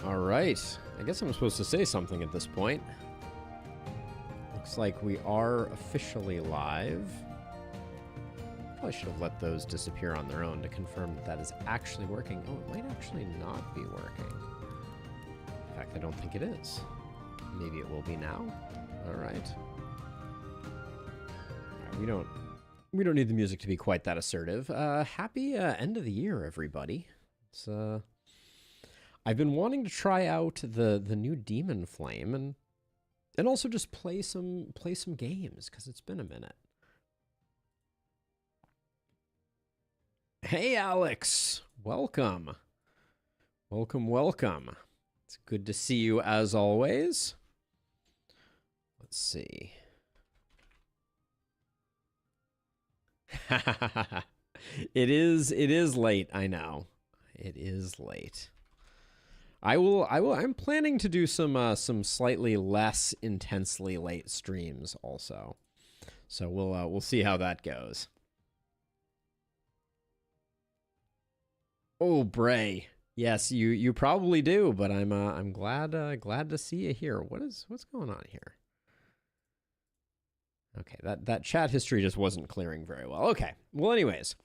Alright, I guess I'm supposed to say something at this point. Looks like we are officially live. Probably should have let those disappear on their own to confirm that that is actually working. Oh, it might actually not be working. In fact, I don't think it is. Maybe it will be now. Alright. We don't need the music to be quite that assertive. Happy end of the year, everybody. It's I've been wanting to try out the new Demon Flame and also just play some games because it's been a minute. Hey Alex, welcome. Welcome. It's good to see you as always. Let's see. It is late, I know. It is late. I'm planning to do some slightly less intensely late streams also. So we'll see how that goes. Oh, Bray. Yes, you probably do, but I'm glad to see you here. What's going on here? Okay, that chat history just wasn't clearing very well. Okay. Well, anyways.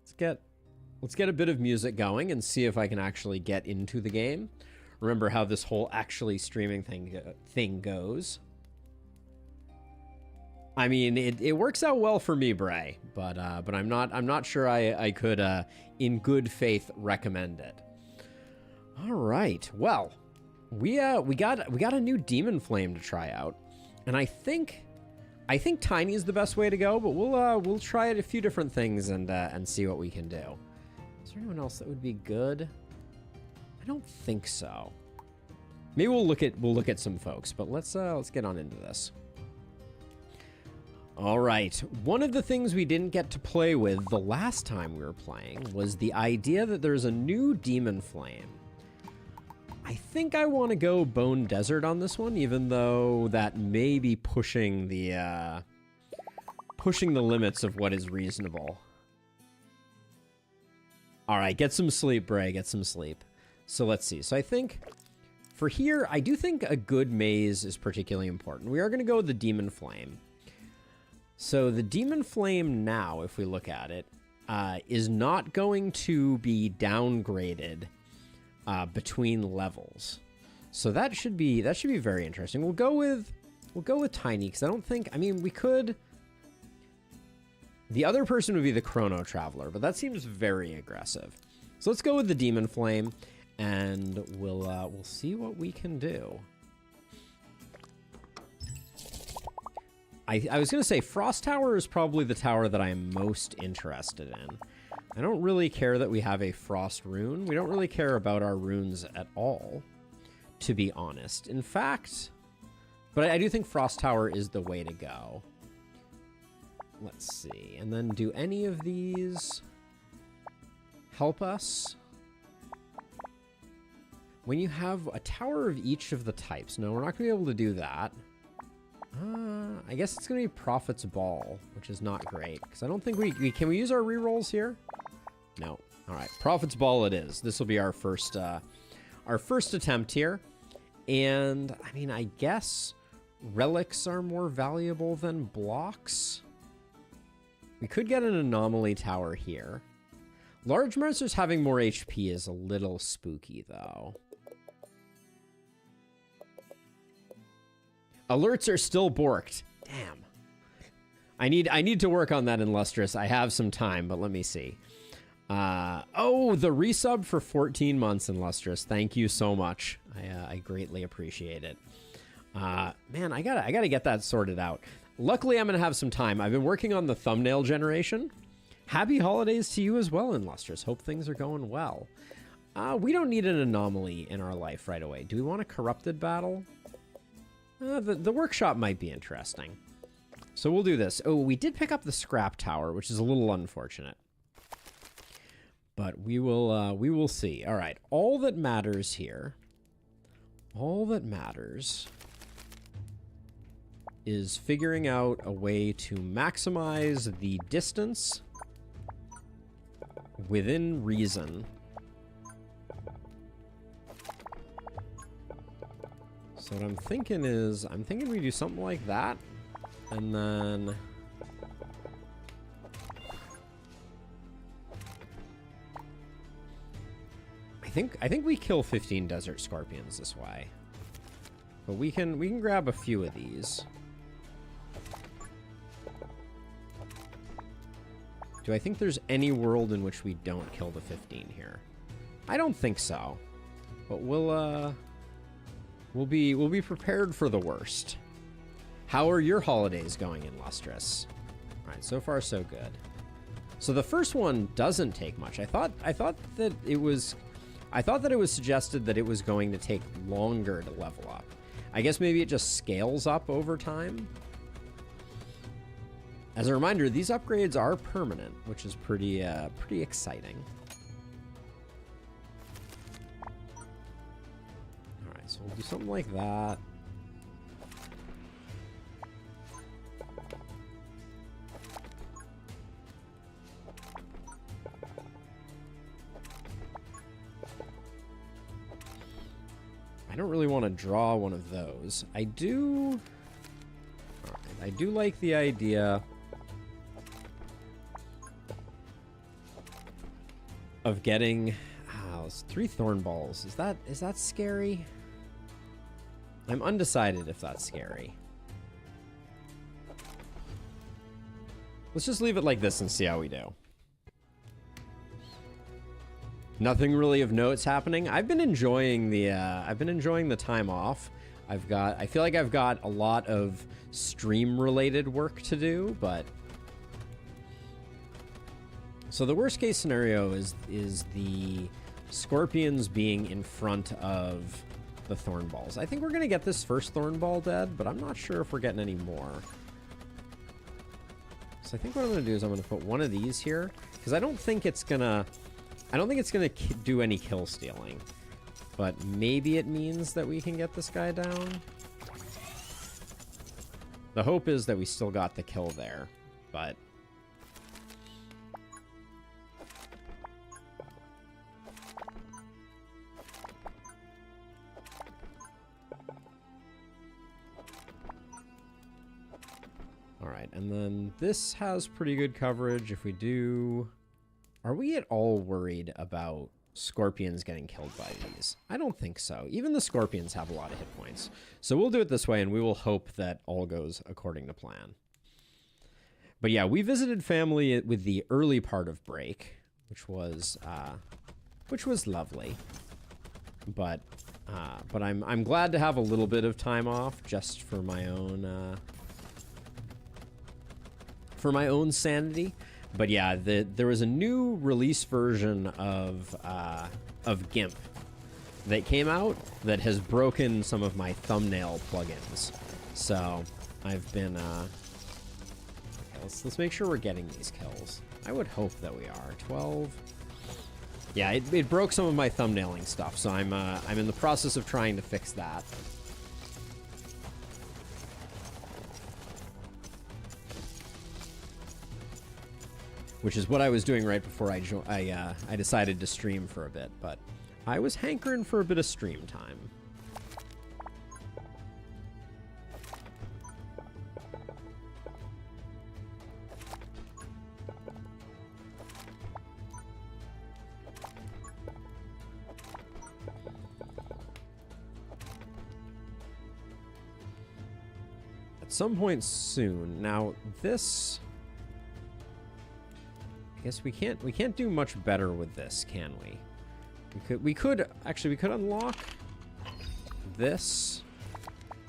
Let's get a bit of music going and see if I can actually get into the game. Remember how this whole actually streaming thing goes. I mean, it works out well for me, Bray, but I'm not sure I could in good faith recommend it. All right. Well, we got a new Demon Flame to try out, and I think Tiny is the best way to go, but we'll try it a few different things and see what we can do. Is there anyone else that would be good? I don't think so. Maybe we'll look at some folks, but let's get on into this. All right. One of the things we didn't get to play with the last time we were playing was the idea that there's a new Demon Flame. I think I want to go Bone Desert on this one, even though that may be pushing the limits of what is reasonable. All right, get some sleep, Bray. Get some sleep. So let's see. So I think for here, I do think a good maze is particularly important. We are going to go with the Demon Flame. So the Demon Flame now, if we look at it, is not going to be downgraded between levels. So that should be very interesting. We'll go with Tiny because I don't think, I mean, we could. The other person would be the Chrono Traveler, but that seems very aggressive. So let's go with the Demon Flame, and we'll see what we can do. I was going to say Frost Tower is probably the tower that I am most interested in. I don't really care that we have a Frost rune. We don't really care about our runes at all, to be honest. In fact, but I do think Frost Tower is the way to go. Let's see. And then do any of these help us? When you have a tower of each of the types. No, we're not going to be able to do that. I guess it's going to be Prophet's Ball, which is not great. Because I don't think can we use our rerolls here? No. All right. Prophet's Ball it is. This will be our first attempt here. And, I mean, I guess relics are more valuable than blocks. We could get an anomaly tower here. Large monsters having more HP is a little spooky, though. Alerts are still borked. Damn. I need to work on that in Lustrous. I have some time, but let me see. Oh, the resub for 14 months in Lustrous. Thank you so much. I greatly appreciate it. Man, I gotta get that sorted out. Luckily, I'm gonna have some time. I've been working on the thumbnail generation. Happy holidays to you as well, in Lustrous. Hope things are going well. We don't need an anomaly in our life right away. Do we want a corrupted battle? The workshop might be interesting. So we'll do this. Oh, we did pick up the scrap tower, which is a little unfortunate. But we will see. All right. All that matters here, all that matters is figuring out a way to maximize the distance within reason So what I'm thinking is, we do something like that, and then I think we kill 15 desert scorpions this way. But we can grab a few of these. Do I think there's any world in which we don't kill the 15 here? I don't think so. But we'll be prepared for the worst. How are your holidays going in Lustrous? All right, so far so good. So the first one doesn't take much. I thought that it was suggested that it was going to take longer to level up. I guess maybe it just scales up over time. As a reminder, these upgrades are permanent, which is pretty exciting. All right, so we'll do something like that. I don't really want to draw one of those. I do like the idea of getting 3 thorn balls. Is that scary? I'm undecided if that's scary. Let's just leave it like this and see how we do. Nothing really of note's happening. I've been enjoying the time off. I feel like I've got a lot of stream related work to do, but so the worst case scenario is the scorpions being in front of the thorn balls. I think we're gonna get this first thorn ball dead, but I'm not sure if we're getting any more. So I think what I'm gonna do is I'm gonna put one of these here because I don't think it's gonna do any kill stealing, but maybe it means that we can get this guy down. The hope is that we still got the kill there, but all right, and then this has pretty good coverage. If we do, are we at all worried about scorpions getting killed by these? I don't think so. Even the scorpions have a lot of hit points. So we'll do it this way, and we will hope that all goes according to plan. But yeah, we visited family with the early part of break, which was lovely. But I'm glad to have a little bit of time off just for my own sanity. But yeah, there was a new release version of GIMP that came out that has broken some of my thumbnail plugins. So I've been okay, let's make sure we're getting these kills. I would hope that we are. 12. Yeah, it broke some of my thumbnailing stuff, so I'm in the process of trying to fix that. Which is what I was doing right before I decided to stream for a bit, but I was hankering for a bit of stream time. At some point soon. Now this, I guess we can't do much better with this, can we? We could unlock this,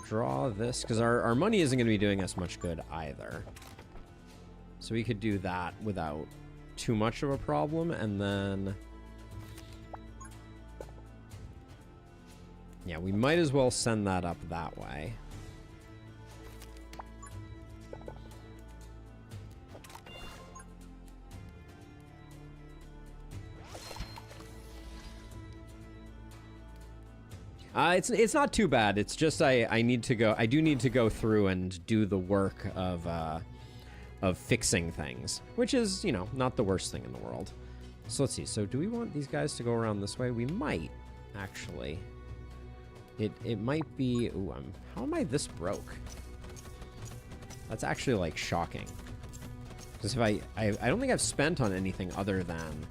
draw this, because our money isn't going to be doing us much good either. So we could do that without too much of a problem, and then yeah, we might as well send that up that way. It's not too bad. It's just I do need to go through and do the work of fixing things, which is, you know, not the worst thing in the world. So let's see. So do we want these guys to go around this way? We might, actually. It might be... Ooh, how am I this broke? That's actually, like, shocking. Because if I don't think I've spent on anything other than...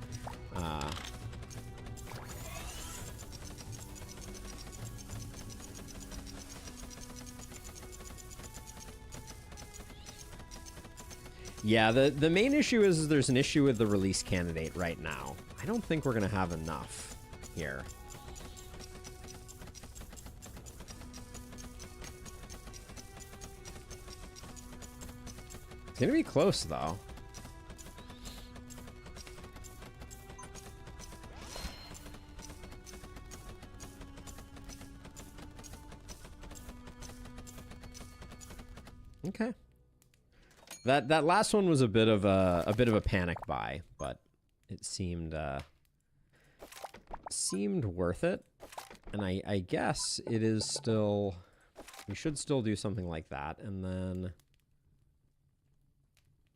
Yeah, the main issue is there's an issue with the release candidate right now. I don't think we're going to have enough here. It's going to be close, though. Okay. That last one was a bit of a panic buy, but it seemed worth it. And I guess it is still, we should still do something like that. And then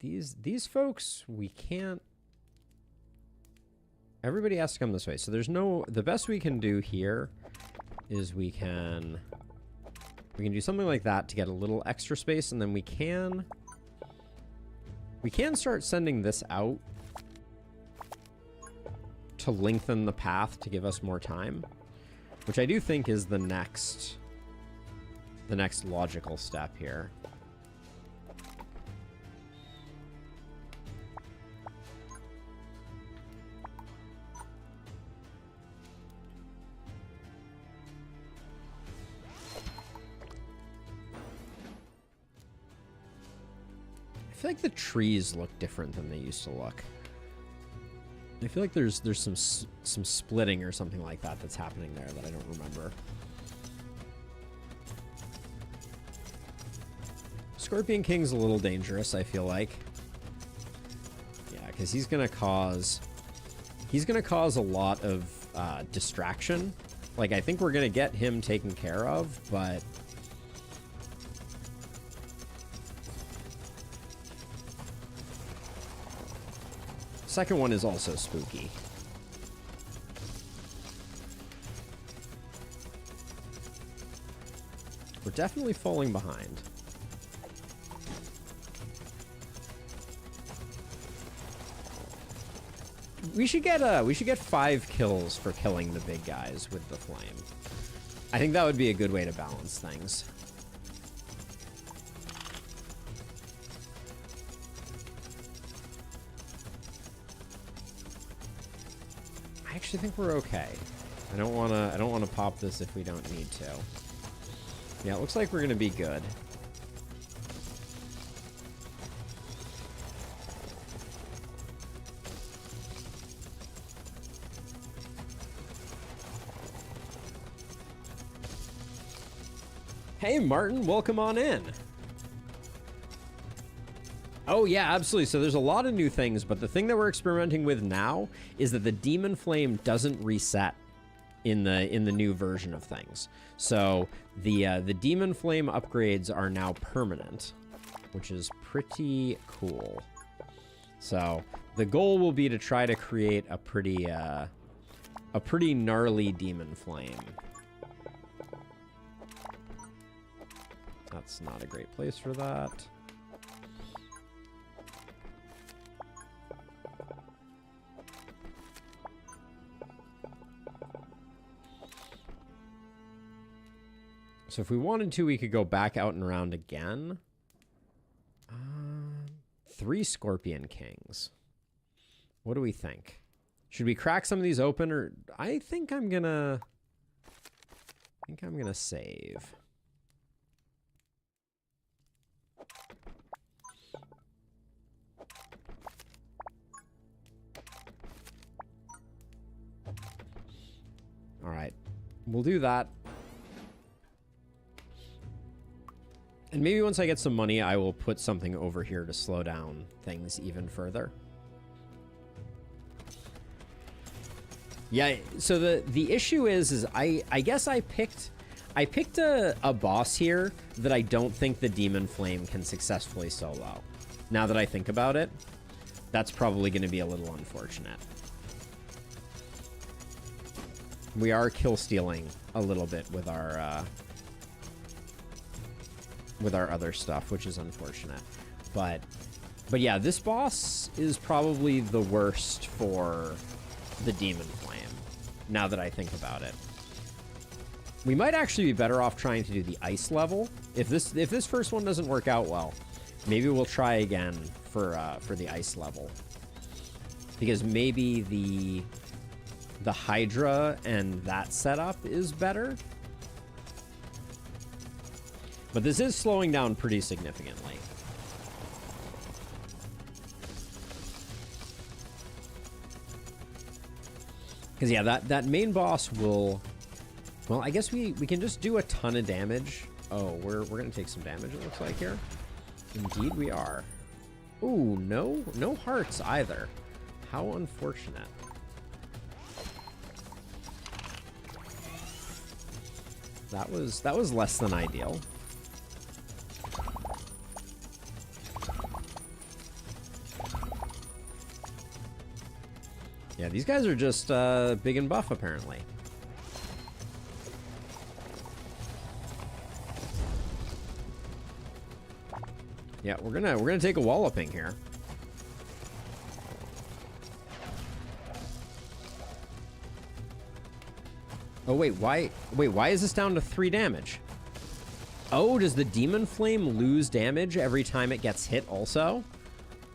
these folks, we can't, everybody has to come this way. So there's no, the best we can do here is we can do something like that to get a little extra space, and then we can start sending this out to lengthen the path to give us more time, which I do think is the next logical step here. I feel like the trees look different than they used to look. I feel like there's some splitting or something like that that's happening there that I don't remember. Scorpion King's a little dangerous, I feel like. Yeah, because he's gonna cause a lot of distraction. Like, I think we're gonna get him taken care of, but second one is also spooky. We're definitely falling behind. We should get 5 kills for killing the big guys with the flame. I think that would be a good way to balance things. I actually think we're okay. I don't wanna pop this if we don't need to. Yeah, it looks like we're gonna be good. Hey Martin, welcome on in. Oh yeah, absolutely. So there's a lot of new things, but the thing that we're experimenting with now is that the Demon Flame doesn't reset in the new version of things. So the Demon Flame upgrades are now permanent, which is pretty cool. So the goal will be to try to create a pretty gnarly Demon Flame. That's not a great place for that. So if we wanted to, we could go back out and around again. 3 Scorpion Kings. What do we think? Should we crack some of these open, or I think I'm gonna save. All right, we'll do that. And maybe once I get some money, I will put something over here to slow down things even further. Yeah, so the issue is I guess I picked a boss here that I don't think the Demon Flame can successfully solo. Now that I think about it, that's probably going to be a little unfortunate. We are kill stealing a little bit with our other stuff, which is unfortunate. But yeah, this boss is probably the worst for the Demon Flame, now that I think about it. We might actually be better off trying to do the ice level. If this first one doesn't work out well, maybe we'll try again for the ice level. Because maybe the Hydra and that setup is better. But this is slowing down pretty significantly. Because, yeah, that main boss will... Well, I guess we can just do a ton of damage. Oh, we're going to take some damage, it looks like, here. Indeed we are. Ooh, no hearts either. How unfortunate. That was less than ideal. Yeah, these guys are just big and buff, apparently. Yeah, we're gonna take a walloping here. Oh wait, why is this down to 3 damage? Oh, does the Demon Flame lose damage every time it gets hit also?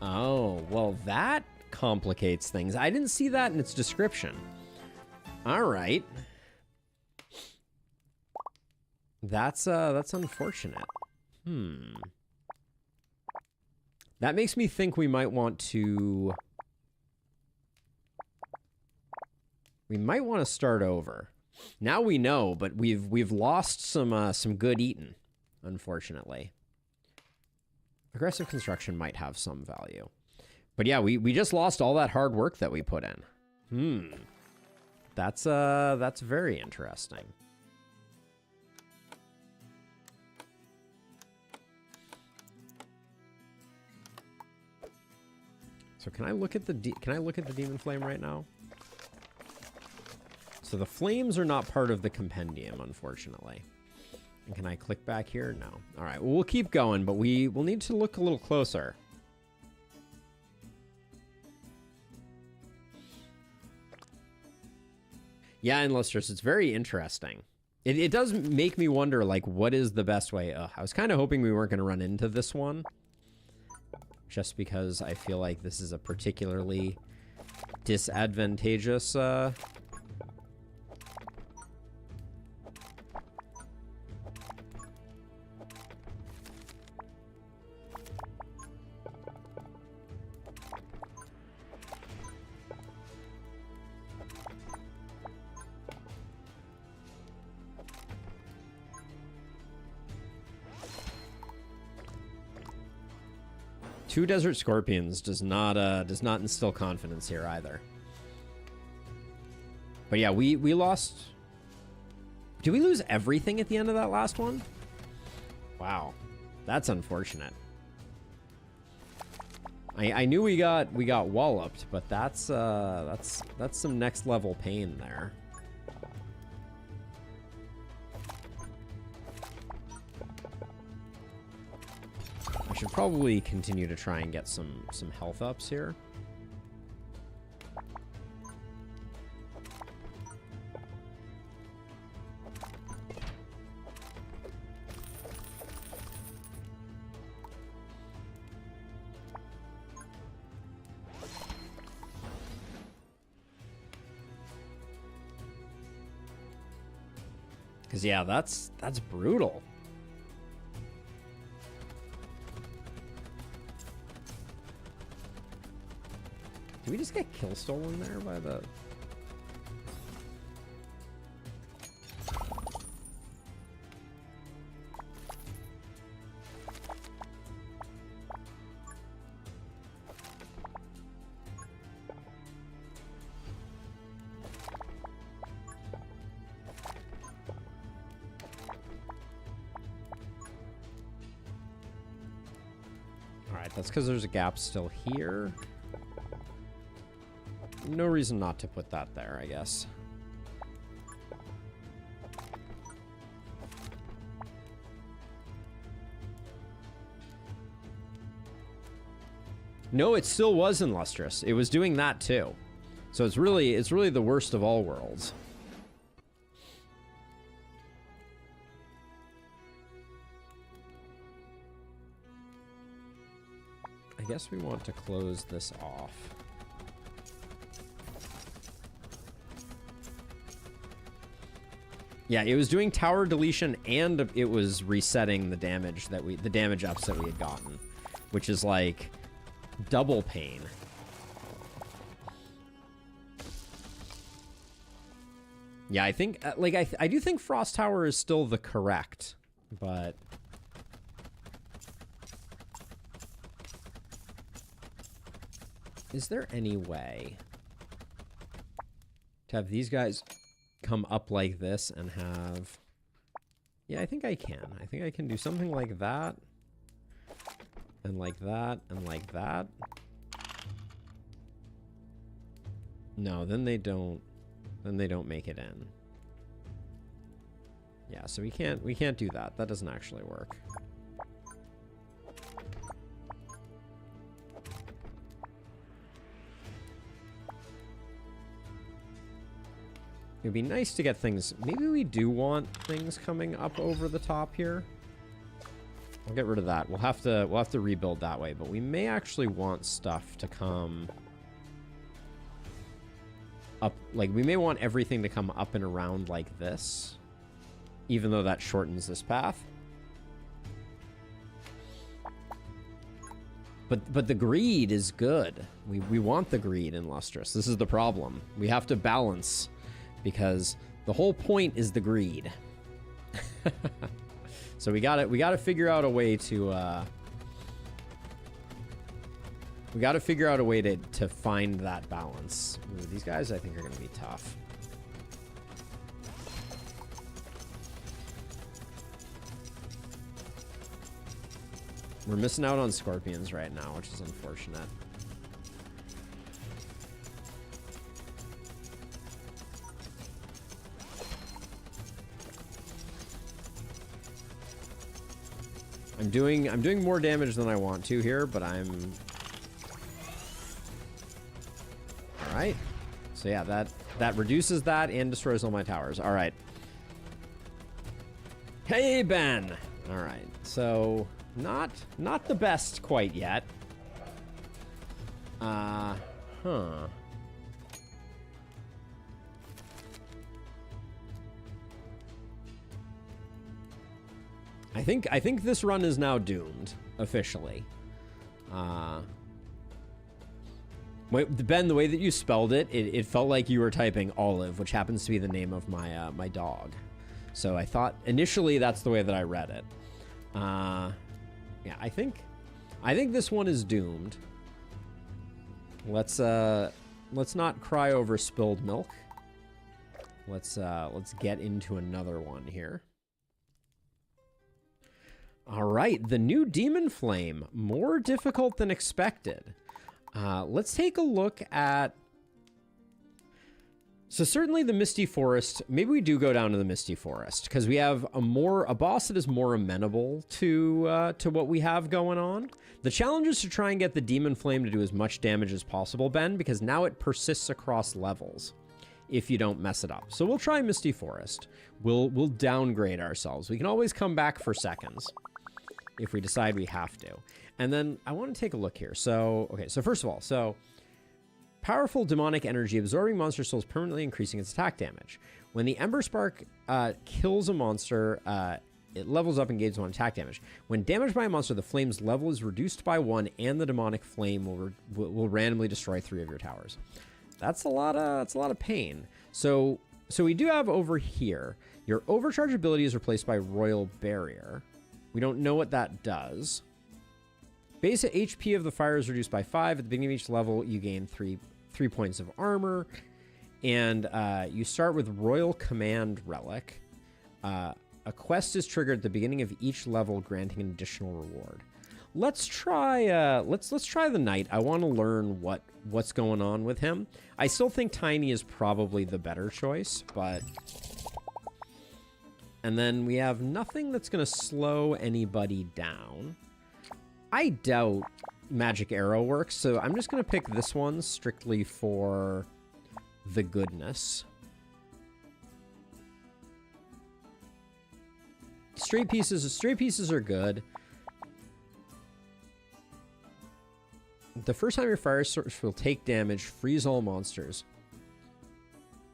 Oh, well that complicates things. I didn't see that in its description. All right. That's unfortunate. That makes me think we might want to start over. Now we know, but we've lost some good eating, unfortunately. Aggressive construction might have some value. But yeah, we just lost all that hard work that we put in. That's very interesting. So can I look at the Demon Flame right now? So the flames are not part of the compendium, unfortunately. And can I click back here? No. All right, well, we'll keep going, but we'll need to look a little closer. Yeah, and Lustrous, it's very interesting. It does make me wonder, like, what is the best way? I was kind of hoping we weren't going to run into this one. Just because I feel like this is a particularly disadvantageous... Two Desert Scorpions does not instill confidence here either. But yeah, we lost... Did we lose everything at the end of that last one? Wow. That's unfortunate. I knew we got walloped, but that's some next level pain there. I should probably continue to try and get some health ups here. Because yeah, that's brutal. Did we just get kill stolen there by the... Alright, that's because there's a gap still here. No reason not to put that there, I guess. No, it still was in Lustrous. It was doing that too. So it's really the worst of all worlds. I guess we want to close this off. Yeah, it was doing tower deletion and it was resetting the damage ups that we had gotten, which is like double pain. Yeah, I think like I do think Frost Tower is still the correct, but is there any way to have these guys come up like this and have... Yeah, I think I can. I think I can do something like that. And like that, and like that. No, then they don't make it in. Yeah, so we can't do that. That doesn't actually work. It'd be nice to get things... Maybe we do want things coming up over the top here. I'll get rid of that. We'll have to rebuild that way, but we may actually want stuff to come up. Like, we may want everything to come up and around like this, even though that shortens this path. But the greed is good. We want the greed in Lustrous. This is the problem. We have to balance, because the whole point is the greed. So we gotta figure out a way to to find that balance. Ooh, these guys I think are gonna be tough. We're missing out on scorpions right now, which is unfortunate. I'm doing more damage than I want to here, but I'm... Alright. So yeah, that reduces that and destroys all my towers. Alright. Hey, Ben! Alright, so... Not the best quite yet. Huh. I think this run is now doomed, officially. Wait, Ben, the way that you spelled it, it felt like you were typing Olive, which happens to be the name of my my dog. So I thought initially that's the way that I read it. Yeah, I think this one is doomed. Let's not cry over spilled milk. Let's get into another one here. All right, the new Demon Flame, more difficult than expected. Let's take a look at... So certainly the Misty Forest, maybe we do go down to the Misty Forest, because we have a boss that is more amenable to what we have going on. The challenge is to try and get the Demon Flame to do as much damage as possible, Ben, because now it persists across levels if you don't mess it up. So we'll try Misty Forest. We'll downgrade ourselves. We can always come back for seconds if we decide we have to. And then I want to take a look here. So, okay, so first of all, so powerful demonic energy absorbing monster souls, permanently increasing its attack damage. When the Ember Spark kills a monster, it levels up and gains 1 attack damage. When damaged by a monster, the flame's level is reduced by 1, and the demonic flame will randomly destroy 3 of your towers. That's a lot of pain. So we do have over here, your overcharge ability is replaced by Royal Barrier. We don't know what that does. Base HP of the fire is reduced by 5. At the beginning of each level, you gain 3 points of armor. And you start with Royal Command Relic. A quest is triggered at the beginning of each level, granting an additional reward. Let's try let's try the Knight. I want to learn what's going on with him. I still think Tiny is probably the better choice, but... And then we have nothing that's going to slow anybody down. I doubt magic arrow works. So I'm just going to pick this one strictly for the goodness. Straight pieces are good. The first time your fire source will take damage, freeze all monsters.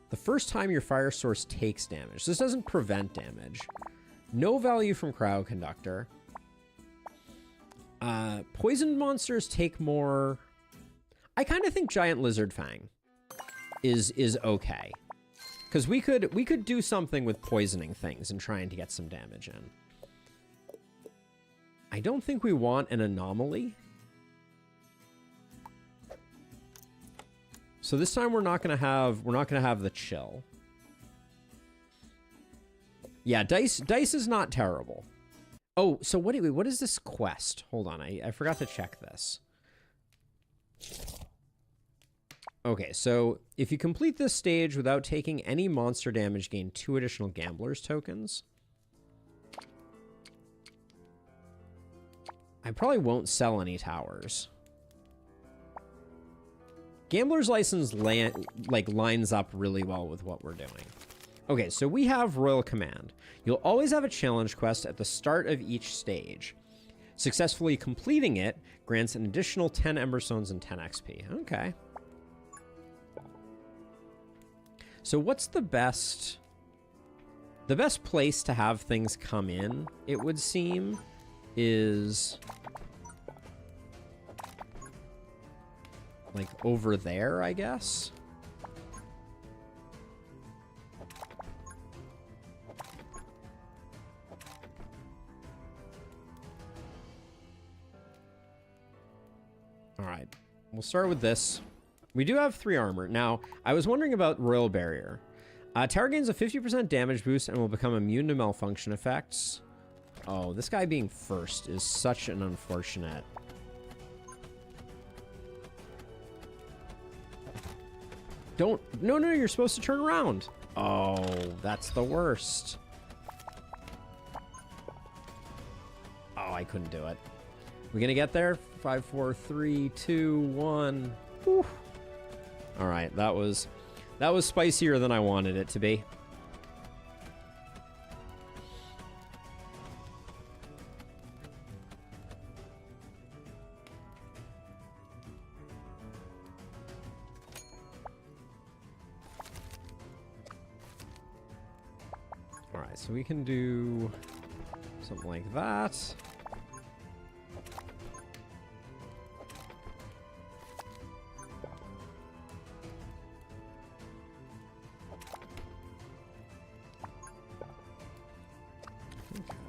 The first time your fire source takes damage. This doesn't prevent damage. No value from crowd conductor. Poisoned monsters take more. I kind of think giant lizard fang is okay. Because we could do something with poisoning things and trying to get some damage in. I don't think we want an anomaly. So this time we're not gonna have the chill. Yeah, dice is not terrible. Oh, so what is this quest? Hold on, I forgot to check this. Okay, so if you complete this stage without taking any monster damage, gain 2 additional Gambler's tokens. I probably won't sell any towers. Gambler's License lines up really well with what we're doing. Okay, so we have Royal Command. You'll always have a challenge quest at the start of each stage. Successfully completing it grants an additional 10 Emberstones and 10 XP. Okay. So what's the best place to have things come in, it would seem, is like over there, I guess. All right, we'll start with this. We do have 3 armor. Now, I was wondering about Royal Barrier. Tower gains a 50% damage boost and will become immune to malfunction effects. Oh, this guy being first is such an unfortunate. No, you're supposed to turn around. Oh, that's the worst. Oh, I couldn't do it. We gonna get there? 5, 4, 3, 2, 1. Whew. All right, that was spicier than I wanted it to be. All right, so we can do something like that.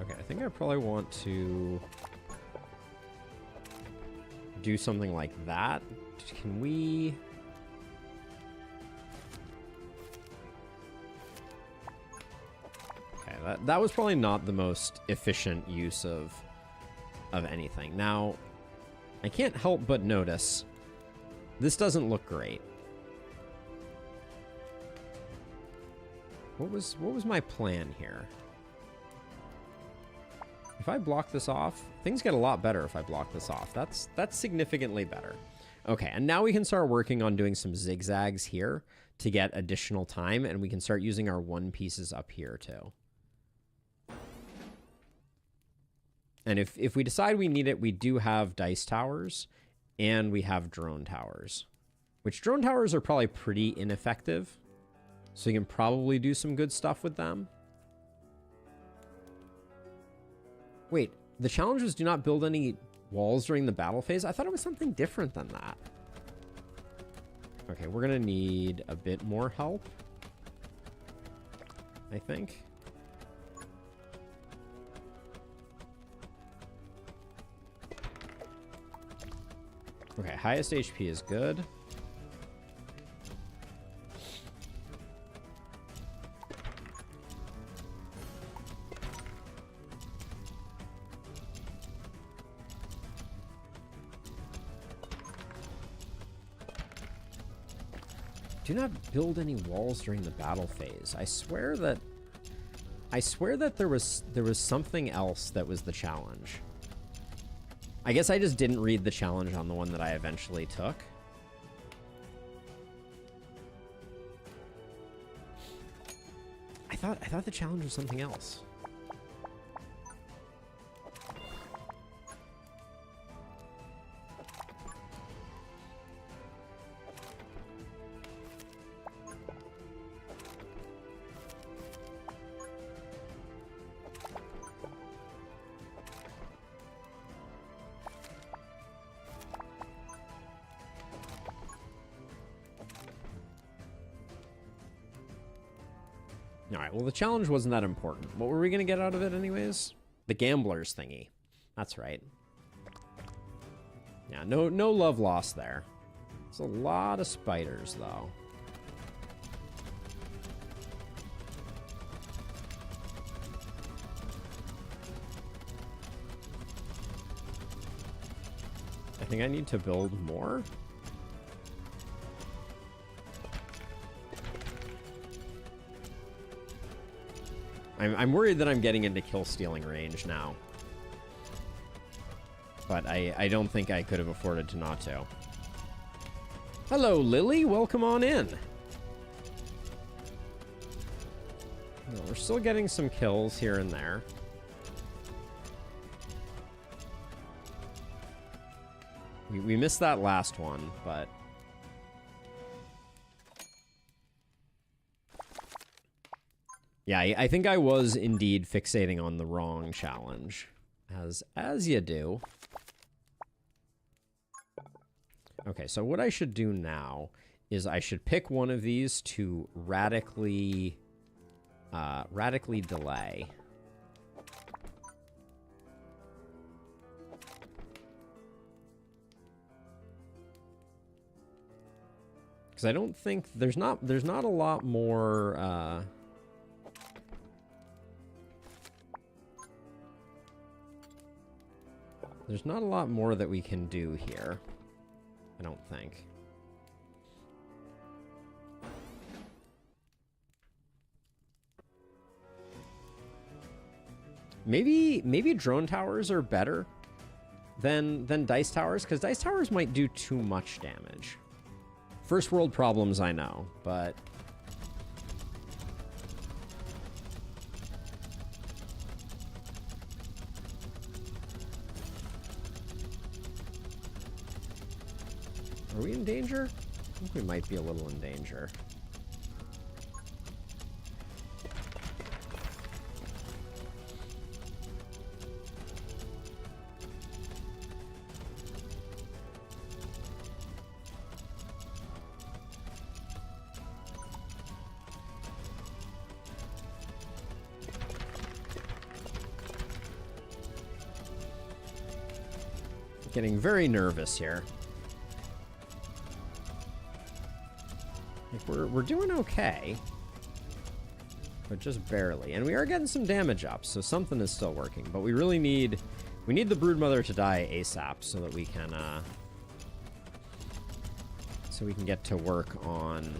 Okay, I think I probably want to do something like that. Can we... Okay, that was probably not the most efficient use of anything. Now, I can't help but notice this doesn't look great. What was my plan here? If I block this off, things get a lot better if I block this off. That's significantly better. Okay, and now we can start working on doing some zigzags here to get additional time, and we can start using our 1 pieces up here too. And if we decide we need it, we do have dice towers, and we have drone towers. Which drone towers are probably pretty ineffective, so you can probably do some good stuff with them. Wait, the challenge was do not build any walls during the battle phase? I thought it was something different than that. Okay, we're gonna need a bit more help, I think. Okay, highest HP is good. Do not build any walls during the battle phase. I swear that there was something else that was the challenge. I guess I just didn't read the challenge on the one that I eventually took. I thought the challenge was something else. Alright, well the challenge wasn't that important. What were we going to get out of it anyways? The gamblers thingy. That's right. Yeah, no love lost there. It's a lot of spiders though. I think I need to build more. I'm worried that I'm getting into kill stealing range now. But I don't think I could have afforded to not to. Hello, Lily. Welcome on in. No, we're still getting some kills here and there. We missed that last one, but... yeah, I think I was indeed fixating on the wrong challenge, as you do. Okay, so what I should do now is I should pick one of these to radically delay. Because I don't think there's not a lot more. There's not a lot more that we can do here, I don't think. Maybe drone towers are better than dice towers, because dice towers might do too much damage. First world problems, I know, but... are we in danger? I think we might be a little in danger. Getting very nervous here. Like we're doing okay, but just barely. And we are getting some damage up, so something is still working. But we really need the broodmother to die ASAP so that we can get to work on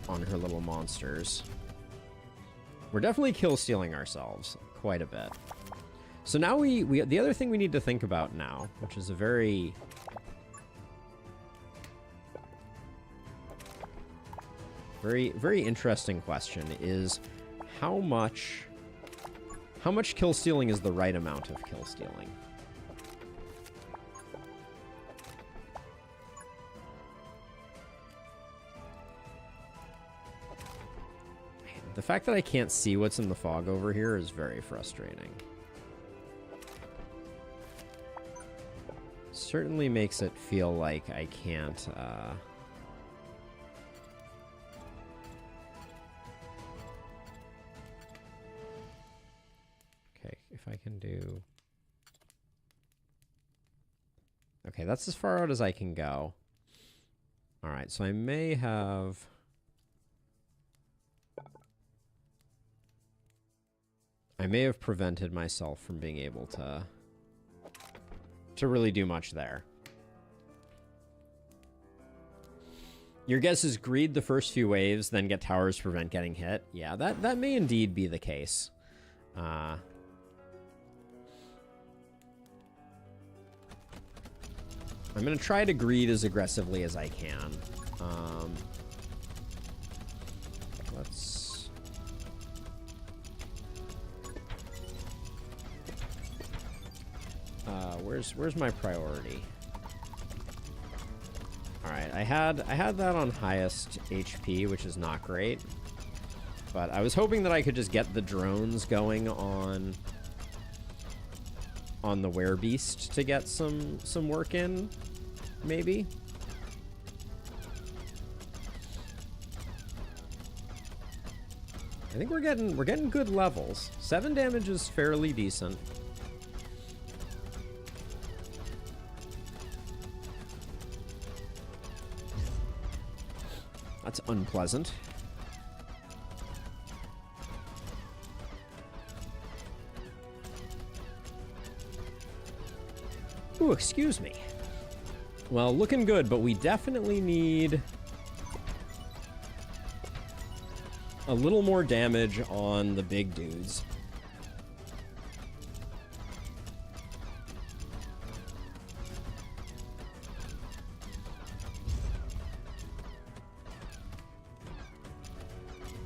her little monsters. We're definitely kill stealing ourselves quite a bit. So now the other thing we need to think about now, which is a very very interesting question, is how much kill stealing is the right amount of kill stealing? The fact that I can't see what's in the fog over here is very frustrating. Certainly makes it feel like I can't, okay, if I can do... okay, that's as far out as I can go. Alright, so I may have... prevented myself from being able to really do much there. Your guess is greed the first few waves, then get towers to prevent getting hit. Yeah, that may indeed be the case. I'm going to try to greed as aggressively as I can. Let's... where's my priority? All right, I had that on highest HP, which is not great. But I was hoping that I could just get the drones going on the werebeast to get some work in, maybe. I think we're getting good levels. 7 damage is fairly decent. That's unpleasant. Ooh, excuse me. Well, looking good, but we definitely need a little more damage on the big dudes.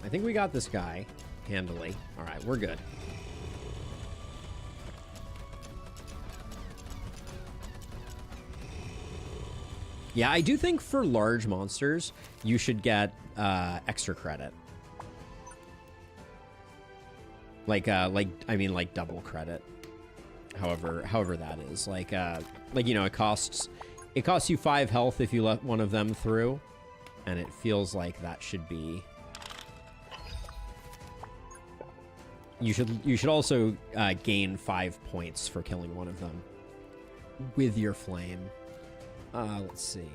I think we got this guy handily. All right, we're good. Yeah, I do think for large monsters, you should get extra credit. Like double credit. However that is. Like you know, it costs you 5 health if you let one of them through, and it feels like that should be. You should also gain 5 points for killing one of them with your flame. Let's see.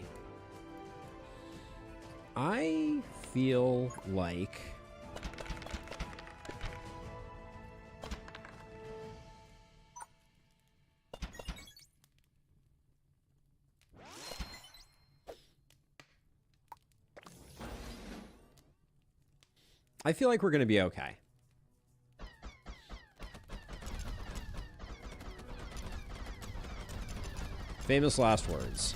I feel like we're going to be okay. Famous last words.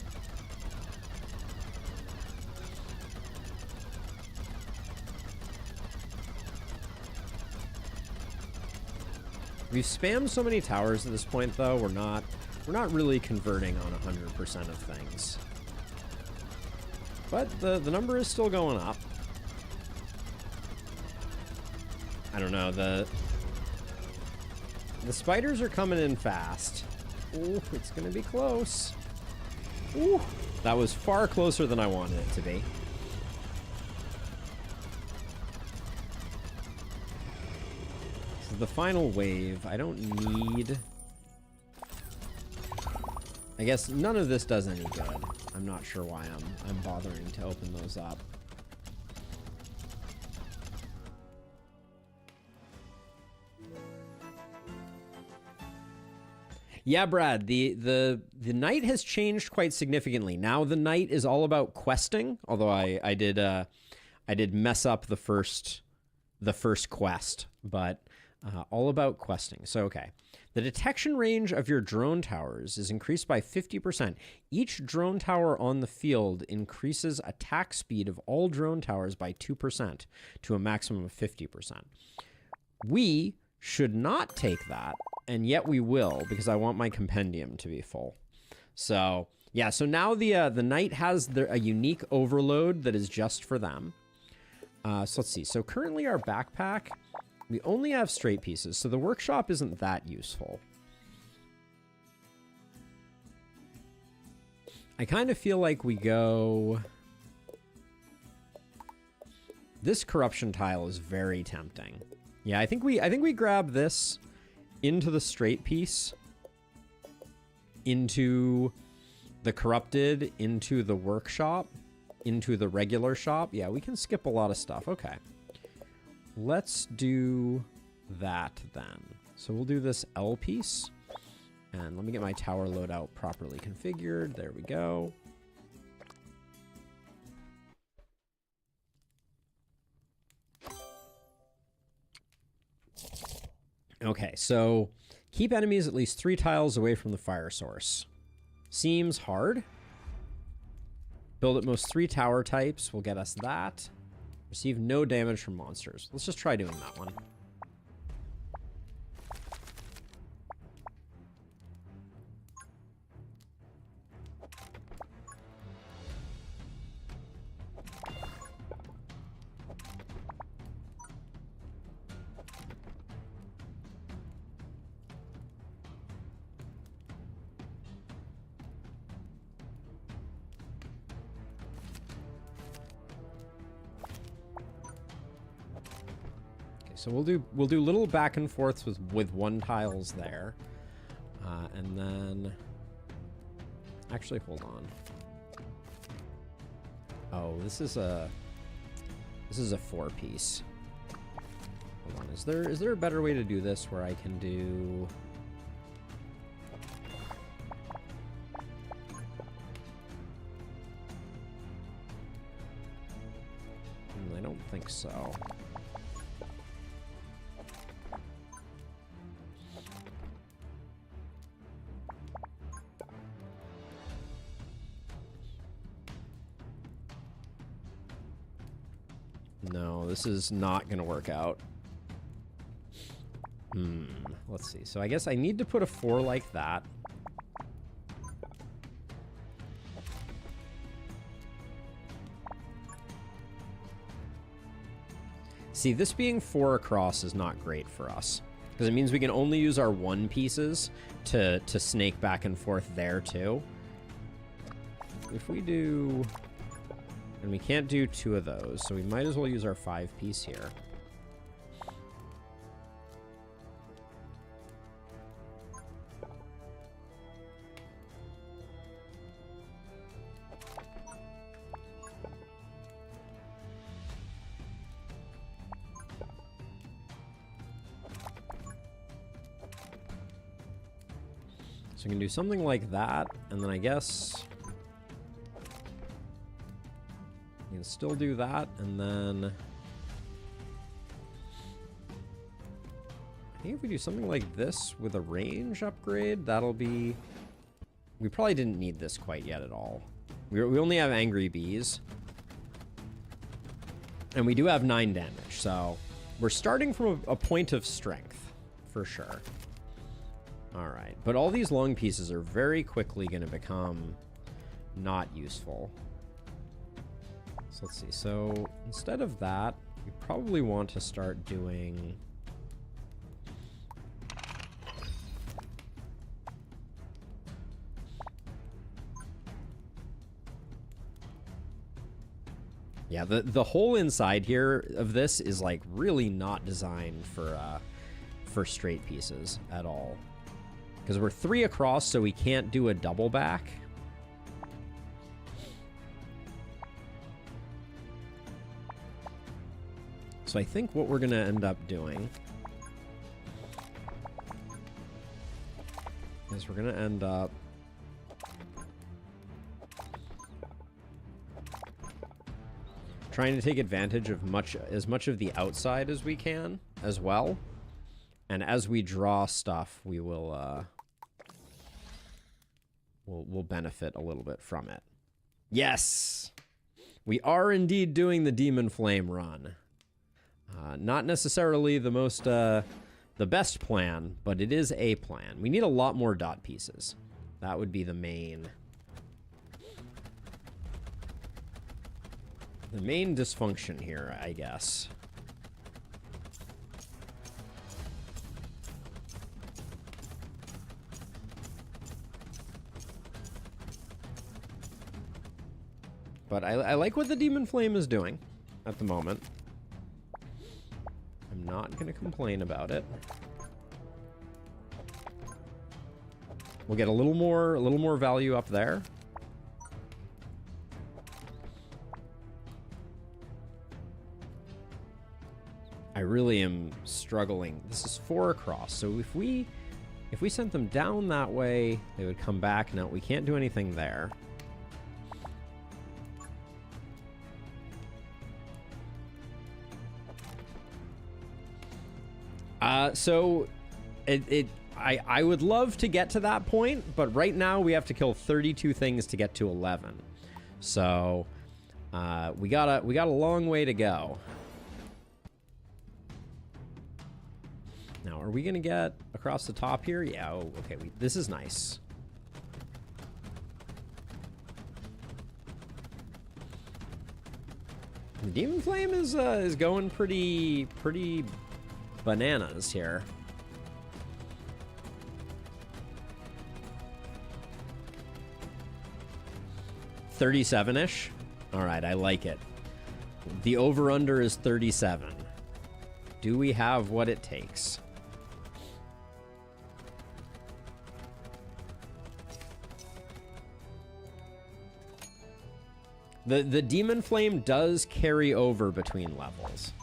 We've spammed so many towers at this point, though. We're not really converting on 100% of things. But the number is still going up. I don't know, the spiders are coming in fast. Ooh, it's gonna be close. Ooh, that was far closer than I wanted it to be. This is the final wave. I don't need... I guess none of this does any good. I'm not sure why I'm bothering to open those up. Yeah, Brad, the night has changed quite significantly. Now the night is all about questing, although I did mess up the first quest, but all about questing. So okay. The detection range of your drone towers is increased by 50%. Each drone tower on the field increases attack speed of all drone towers by 2% to a maximum of 50%. We should not take that, and yet we will, because I want my compendium to be full. So yeah, so now the knight has a unique overload that is just for them. So let's see. So currently our backpack, we only have straight pieces, so the workshop isn't that useful. I kind of feel like we go... This corruption tile is very tempting. Yeah, I think we grab this into the straight piece, into the corrupted, into the workshop, into the regular shop. Yeah, we can skip a lot of stuff. Okay. Let's do that then. So we'll do this L piece. And let me get my tower loadout properly configured. There we go. Okay, so keep enemies at least 3 tiles away from the fire source. Seems hard. Build at most 3 tower types will get us that. Receive no damage from monsters. Let's just try doing that one. So we'll do little back and forths with 1 tiles there, and then actually hold on. Oh, this is a 4-piece. Hold on, is there a better way to do this where I can do? I don't think so. No, this is not going to work out. Let's see. So I guess I need to put a 4 like that. See, this being 4 across is not great for us, because it means we can only use our 1 pieces to snake back and forth there too. If we do... And we can't do 2 of those, so we might as well use our 5-piece here. So we can do something like that, and then I guess... You can still do that, and then... I think if we do something like this with a range upgrade, that'll be... We probably didn't need this quite yet at all. We only have Angry Bees. And we do have 9 damage, so... We're starting from a point of strength, for sure. Alright, but all these long pieces are very quickly going to become not useful. So let's see. So instead of that, we probably want to start doing... Yeah, the whole inside here of this is like really not designed for straight pieces at all. Because we're 3 across, so we can't do a double back. So I think what we're going to end up doing is we're going to end up trying to take advantage of as much of the outside as we can as well. And as we draw stuff, we will we'll benefit a little bit from it. Yes! We are indeed doing the Demon Flame run. Not necessarily the most, the best plan, but it is a plan. We need a lot more dot pieces. That would be the main dysfunction here, I guess. But I like what the Demon Flame is doing at the moment. I'm not going to complain about it. We'll get a little more value up there. I really am struggling. This is 4 across, so if we sent them down that way, they would come back. No, we can't do anything there. So I would love to get to that point, but right now we have to kill 32 things to get to 11. So we got a long way to go. Now, are we gonna get across the top here? Yeah. Oh, okay. This is nice. The Demon Flame is going pretty bananas here. 37-ish. All right, I like it. The over-under is 37. Do we have what it takes? The Demon Flame does carry over between levels.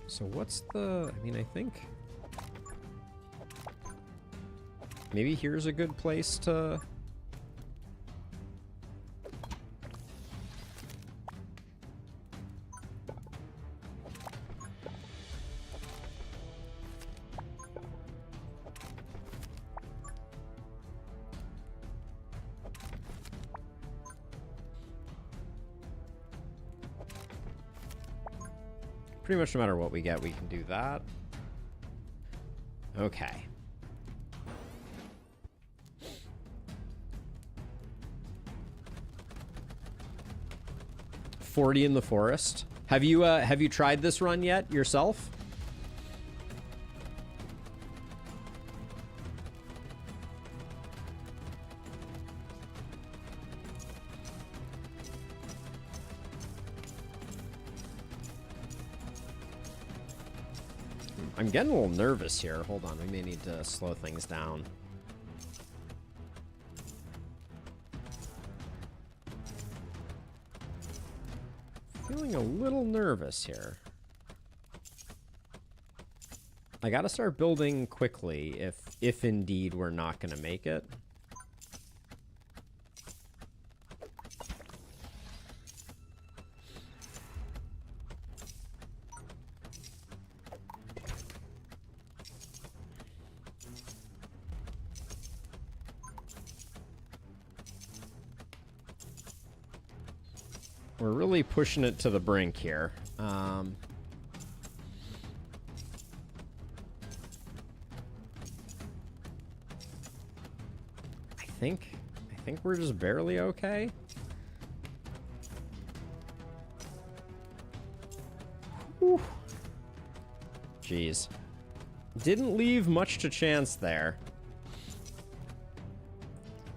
So what's the... I mean, I think... maybe here's a good place to... Pretty much no matter what we get, we can do that. Okay. $40 in the forest. Have you tried this run yet yourself? I'm getting a little nervous here. Hold on, we may need to slow things down. Feeling a little nervous here. I gotta start building quickly if indeed we're not gonna make it. We're really pushing it to the brink here. I think we're just barely okay. Whew. Jeez. Didn't leave much to chance there.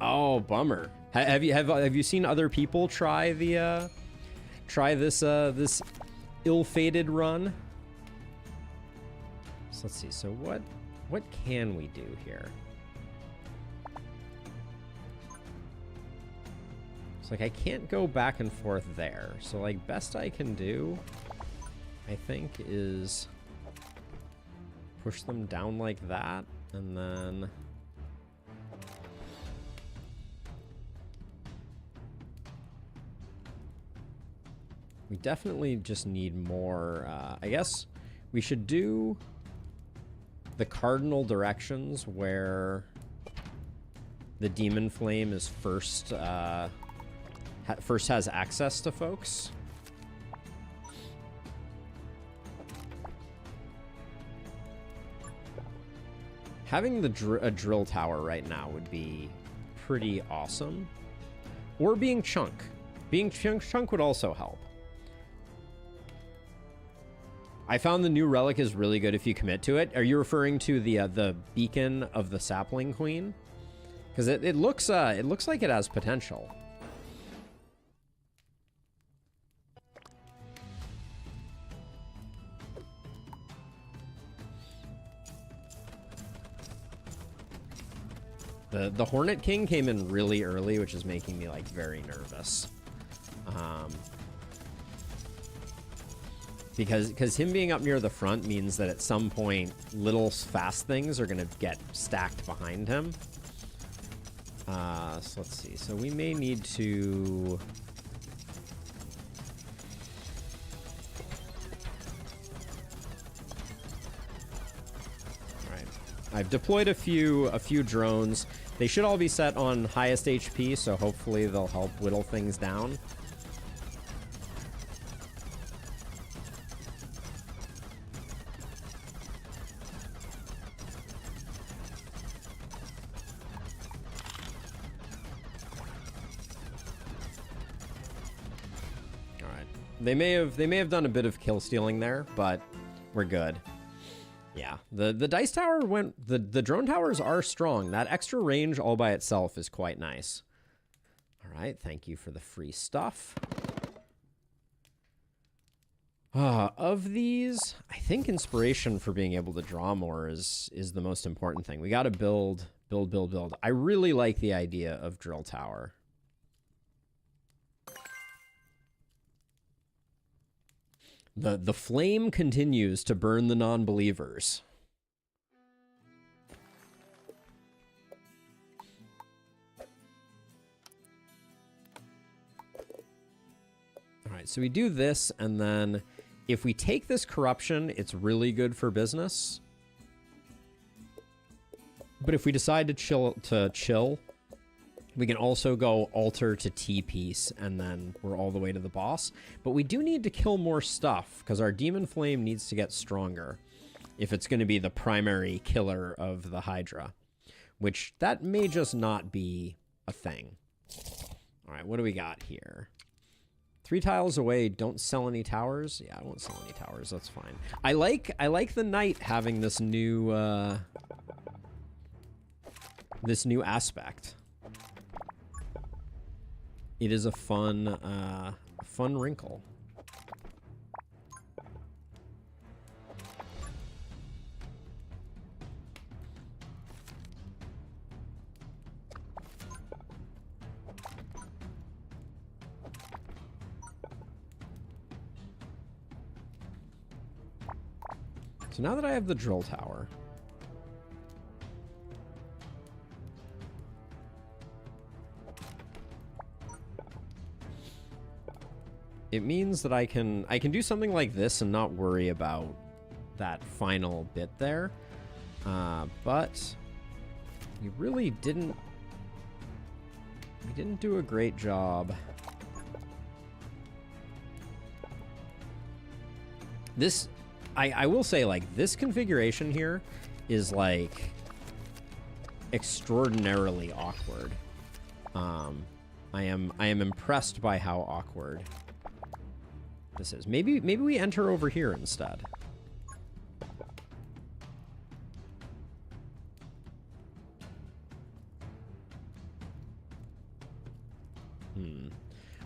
Oh, bummer. Have you seen other people try the this ill-fated run? So let's see. So what can we do here? It's like I can't go back and forth there. So like best I can do, I think, is push them down like that, and then we definitely just need more. I guess we should do the cardinal directions where the Demon Flame is first has access to folks. Having a drill tower right now would be pretty awesome. Or being Chunk. Being Chunk would also help. I found the new relic is really good if you commit to it. Are you referring to the beacon of the Sapling Queen? Because it looks like it has potential. The Hornet King came in really early, which is making me like very nervous. Because him being up near the front means that at some point little fast things are going to get stacked behind him. So let's see. So we may need to... All right. I've deployed a few drones. They should all be set on highest HP, so hopefully they'll help whittle things down. They may have done a bit of kill stealing there, but we're good. Yeah, the dice tower the drone towers are strong. That extra range all by itself is quite nice. All right, thank you for the free stuff. Of these, I think inspiration for being able to draw more is the most important thing. We got to build. I really like the idea of drill tower. The flame continues to burn the non-believers. All right, so we do this, and then if we take this corruption, it's really good for business. But if we decide to chill, we can also go altar to T-piece, and then we're all the way to the boss. But we do need to kill more stuff, because our Demon Flame needs to get stronger if it's going to be the primary killer of the Hydra. Which, that may just not be a thing. Alright, what do we got here? 3 tiles away, don't sell any towers? Yeah, I won't sell any towers, that's fine. I like the knight having this new aspect. It is a fun wrinkle. So now that I have the drill tower, it means that I can do something like this and not worry about that final bit there. But we really didn't do a great job. This, I will say, like, this configuration here is like extraordinarily awkward. I am impressed by how awkward this is. Maybe we enter over here instead.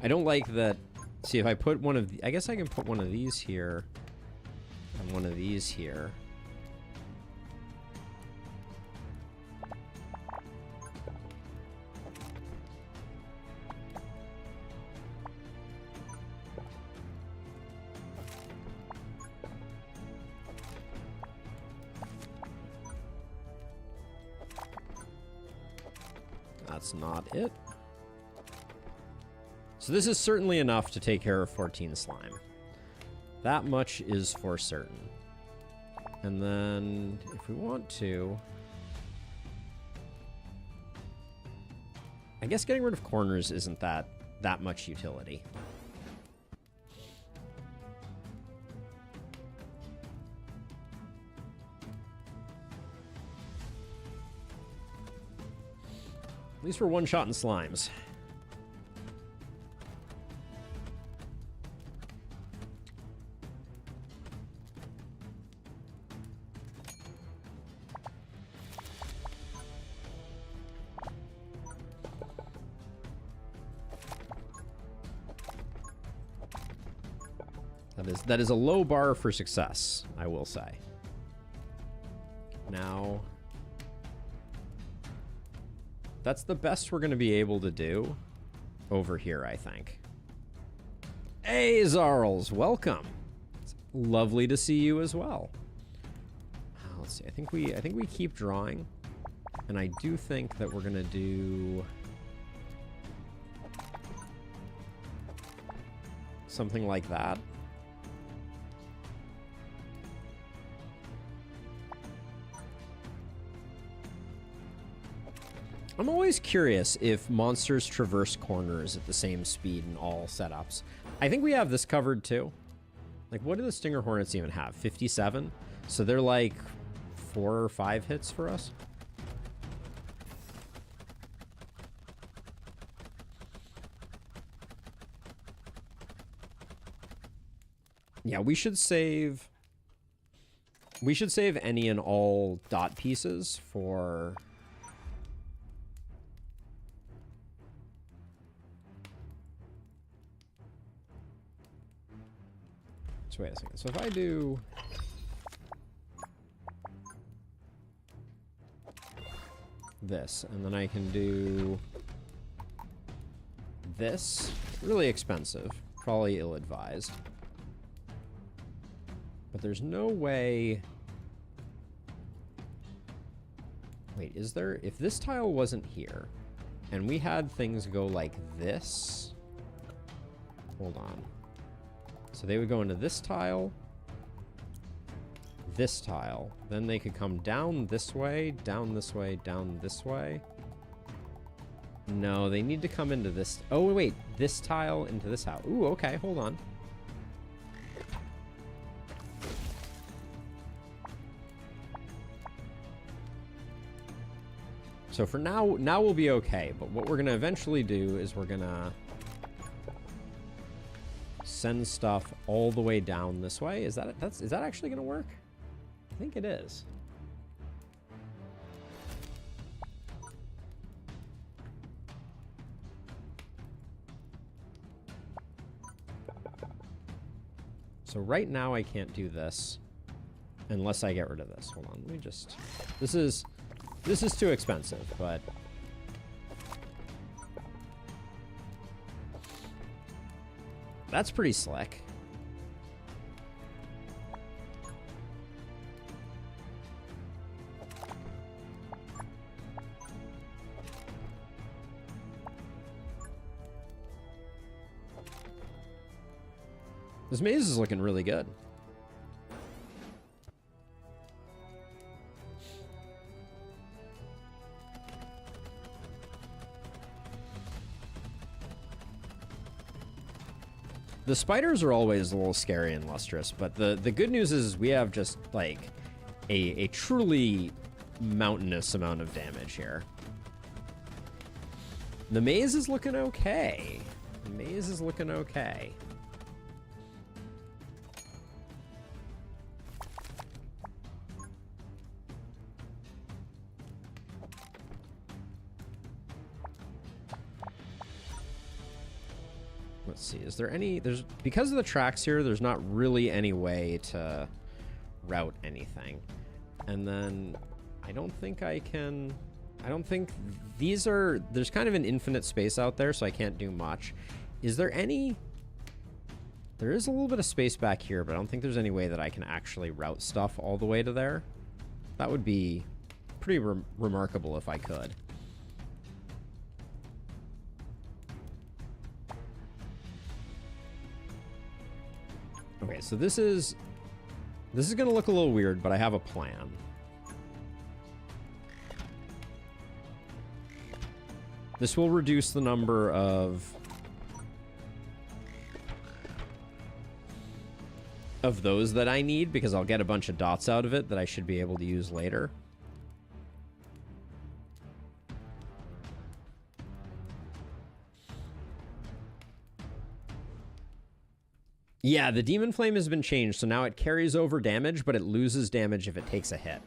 I don't like that. See, if I put one of the, I guess I can put one of these here and one of these here. That's not it. So this is certainly enough to take care of 14 slime. That much is for certain. And then, if we want to, I guess getting rid of corners isn't that much utility. At least we're one-shotting slimes. That is a low bar for success, I will say. Now, that's the best we're going to be able to do over here, I think. Hey, Zarls, welcome. It's lovely to see you as well. Let's see. I think we keep drawing. And I do think that we're going to do something like that. I'm always curious if monsters traverse corners at the same speed in all setups. I think we have this covered too. Like, what do the Stinger Hornets even have? 57? So they're like 4 or 5 hits for us? Yeah, we should save any and all dot pieces for... So wait a second. So if I do this, and then I can do this, really expensive, probably ill-advised. But there's no way... Wait, is there... If this tile wasn't here, and we had things go like this... Hold on. So they would go into this tile, then they could come down this way, down this way, down this way. No, they need to come into this... Oh, wait, this tile into this house. Ooh, okay, hold on. So for now we'll be okay, but what we're going to eventually do is we're going to send stuff all the way down this way. Is that actually going to work? I think it is. So right now I can't do this unless I get rid of this. Hold on, let me just... This is too expensive, but... That's pretty slick. This maze is looking really good. The spiders are always a little scary and lustrous, but the good news is we have just, like, a truly mountainous amount of damage here. The maze is looking okay. The maze is looking okay. Let's see, is there any... because of the tracks here, there's not really any way to route anything. And then I don't think I can... I don't think these are... There's kind of an infinite space out there, so I can't do much. Is there any... There is a little bit of space back here, but I don't think there's any way that I can actually route stuff all the way to there. That would be pretty remarkable if I could. Okay, so this is going to look a little weird, but I have a plan. This will reduce the number of those that I need, because I'll get a bunch of dots out of it that I should be able to use later. Yeah, the Demon Flame has been changed, so now it carries over damage, but it loses damage if it takes a hit,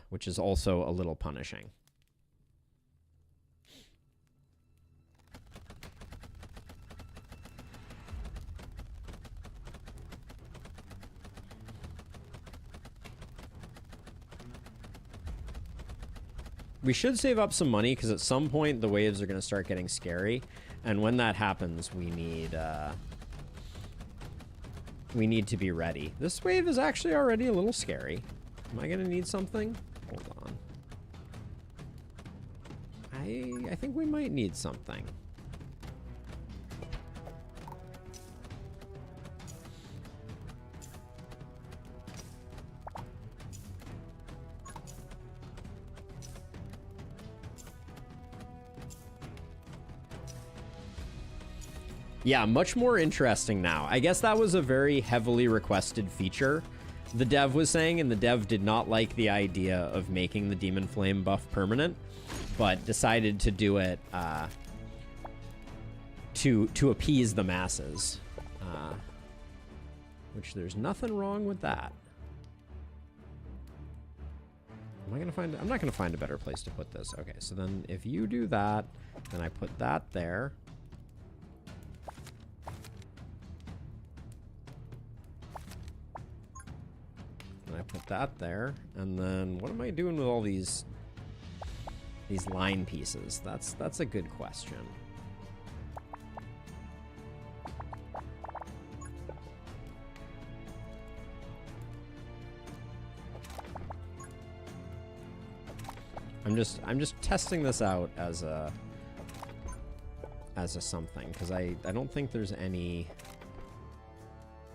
which is also a little punishing. We should save up some money, because at some point the waves are going to start getting scary, and when that happens, we need to be ready. This wave is actually already a little scary. Am I going to need something? Hold on. I think we might need something. Yeah, much more interesting now. I guess that was a very heavily requested feature, the dev was saying, and the dev did not like the idea of making the Demon Flame buff permanent, but decided to do it to appease the masses. Which there's nothing wrong with that. I'm not gonna find a better place to put this. Okay, so then if you do that, then I put that there. I put that there, and then what am I doing with all these line pieces? That's a good question. I'm just testing this out as a something, because I don't think there's any.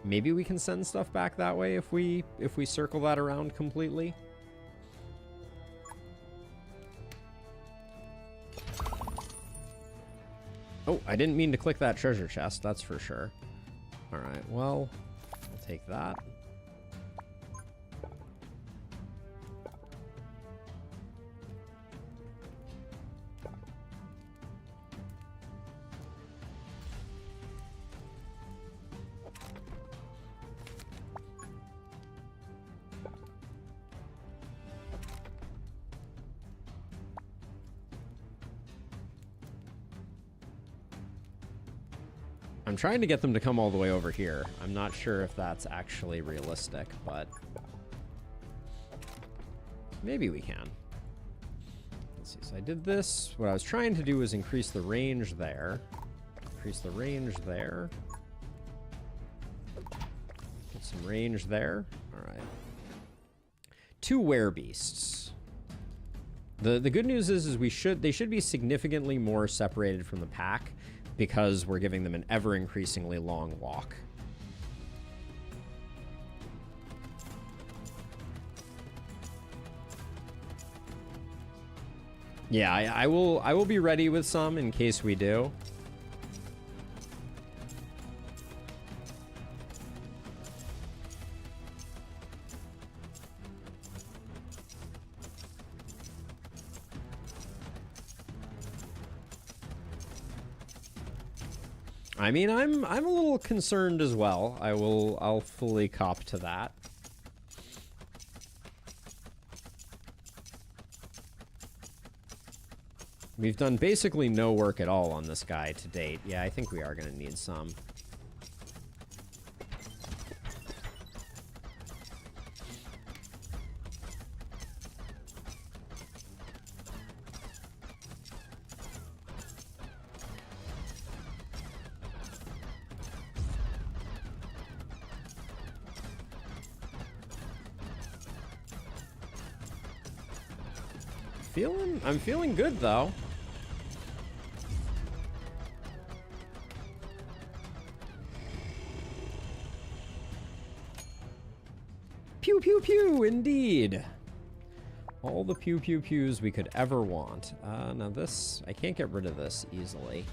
Maybe we can send stuff back that way if we circle that around completely. Oh, I didn't mean to click that treasure chest, that's for sure. All right, well, I'll take that. I'm trying to get them to come all the way over here. I'm not sure if that's actually realistic, but maybe we can. Let's see. So I did this. What I was trying to do was increase the range there. Increase the range there. Get some range there. All right. 2 werebeasts. The good news is they should be significantly more separated from the pack, because we're giving them an ever-increasingly long walk. Yeah, I will be ready with some in case we do. I mean, I'm a little concerned as well. I'll fully cop to that. We've done basically no work at all on this guy to date. Yeah, I think we are going to need some. I'm feeling good though. Pew pew pew, indeed. All the pew pew pews we could ever want. Now this, I can't get rid of this easily.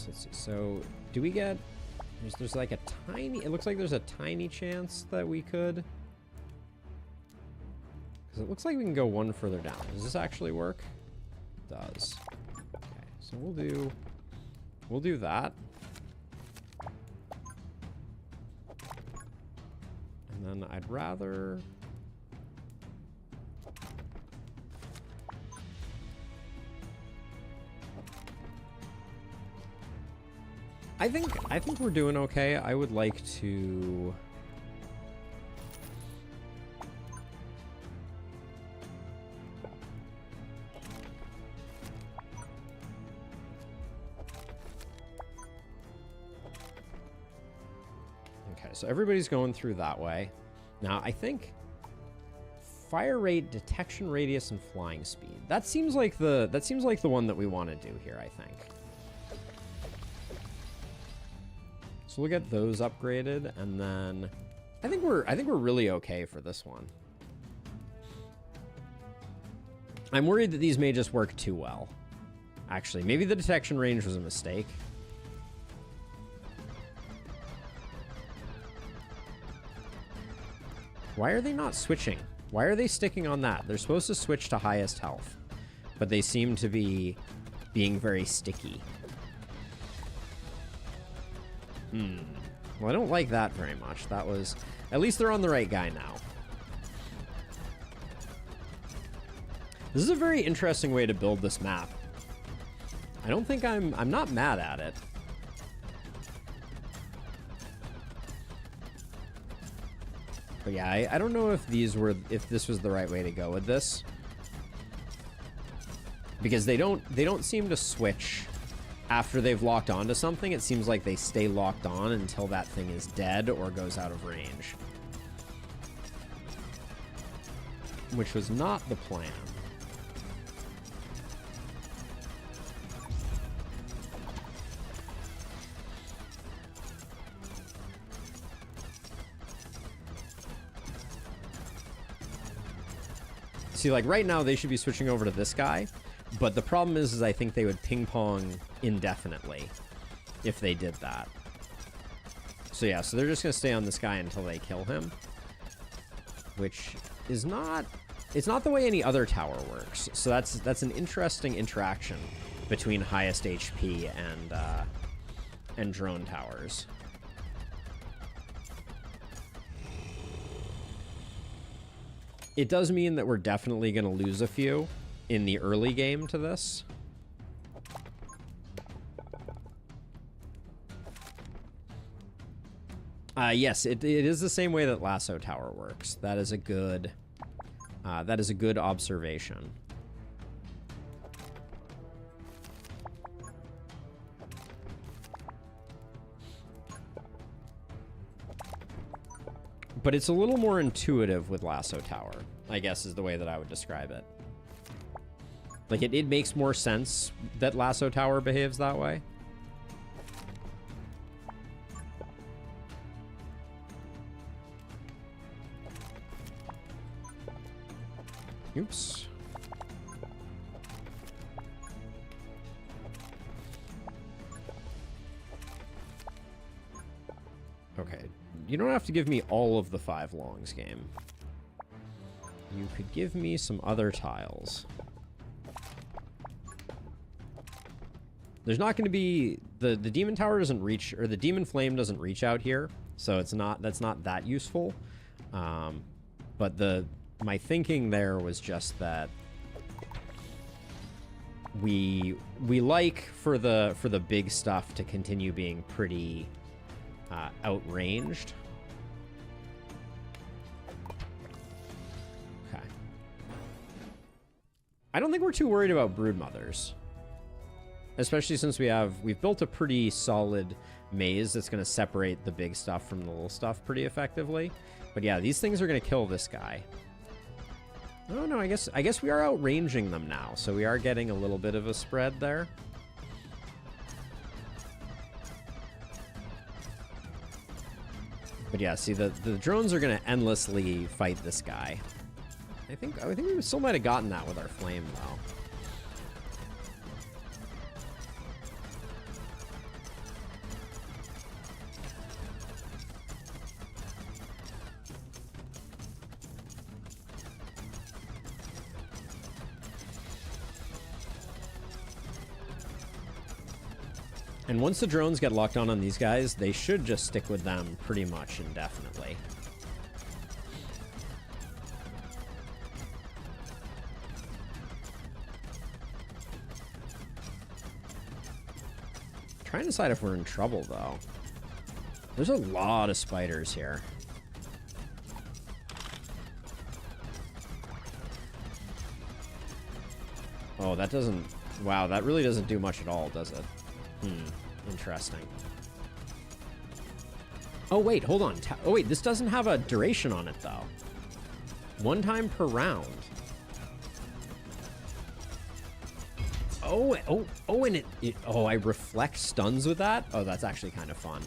Let's see. So, do we get... There's like a tiny... It looks like there's a tiny chance that we could... Because it looks like we can go one further down. Does this actually work? It does. Okay, so we'll do that. And then I'd rather... I think we're doing okay. I would like to... so everybody's going through that way. Now, I think fire rate, detection radius, and flying speed. That seems like the one that we want to do here, I think. So we'll get those upgraded, and then I think we're really okay for this one. I'm worried that these may just work too well. Actually, maybe the detection range was a mistake. Why are they not switching? Why are they sticking on that? They're supposed to switch to highest health, but they seem to be being very sticky. Well, I don't like that very much. That was... At least they're on the right guy now. This is a very interesting way to build this map. I don't think I'm not mad at it. But yeah, I don't know if this was the right way to go with this. Because they don't seem to switch after they've locked onto something. It seems like they stay locked on until that thing is dead or goes out of range. Which was not the plan. See, like right now they should be switching over to this guy, but the problem is I think they would ping pong indefinitely if they did that. So yeah, so they're just gonna stay on this guy until they kill him, which is not, it's not the way any other tower works. So that's an interesting interaction between highest HP and drone towers. It does mean that we're definitely going to lose a few in the early game to this. Yes, it is the same way that Lasso Tower works. That is a good observation. But it's a little more intuitive with Lasso Tower, I guess is the way that I would describe it. Like, it makes more sense that Lasso Tower behaves that way. Oops. Okay. You don't have to give me all of the 5 longs, game. You could give me some other tiles. There's not going to be... The demon tower doesn't reach... Or the demon flame doesn't reach out here. So it's not... That's not that useful. But my thinking there was just that... We like for the big stuff to continue being pretty... outranged. Okay. I don't think we're too worried about broodmothers. Especially since we've built a pretty solid maze that's going to separate the big stuff from the little stuff pretty effectively. But yeah, these things are going to kill this guy. Oh no, I guess we are outranging them now, so we are getting a little bit of a spread there. But yeah, see, the drones are going to endlessly fight this guy. I think we still might have gotten that with our flame, though. And once the drones get locked on these guys, they should just stick with them pretty much indefinitely. Trying to decide if we're in trouble, though. There's a lot of spiders here. Oh, that doesn't... Wow, that really doesn't do much at all, does it? Interesting. Oh, wait, hold on. Oh, wait, this doesn't have a duration on it, though. 1 time per round. Oh, and I reflect stuns with that? Oh, that's actually kind of fun.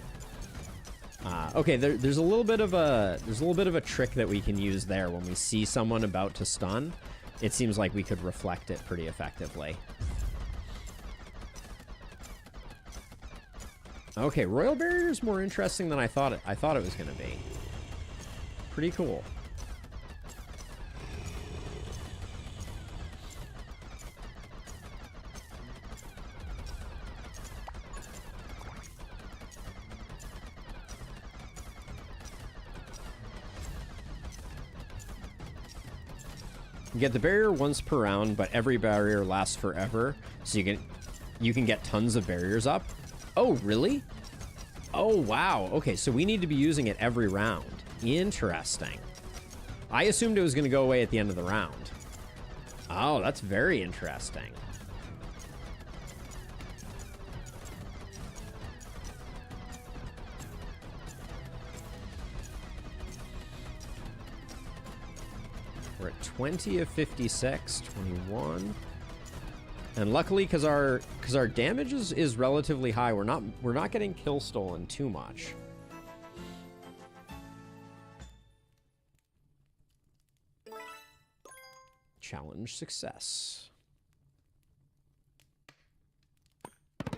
Okay, there's a little bit of a trick that we can use there when we see someone about to stun. It seems like we could reflect it pretty effectively. Okay, Royal Barrier is more interesting than I thought it was going to be. Pretty cool. You get the barrier once per round, but every barrier lasts forever, so you can get tons of barriers up. Oh, really? Oh, wow. Okay, so we need to be using it every round. Interesting. I assumed it was going to go away at the end of the round. Oh, that's very interesting. We're at 20 of 56, 21. And luckily, because our damage is relatively high, we're not getting kill stolen too much. Challenge success. I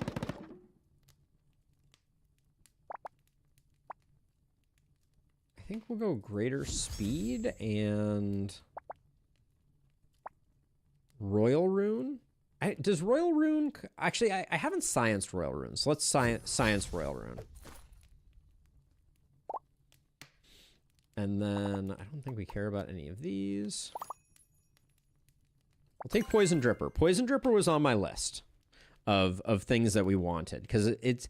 think we'll go greater speed and Royal Rune. Does Royal Rune... Actually, I haven't scienced Royal Rune, so let's science Royal Rune. And then I don't think we care about any of these. We'll take Poison Dripper. Poison Dripper was on my list of things that we wanted, because it's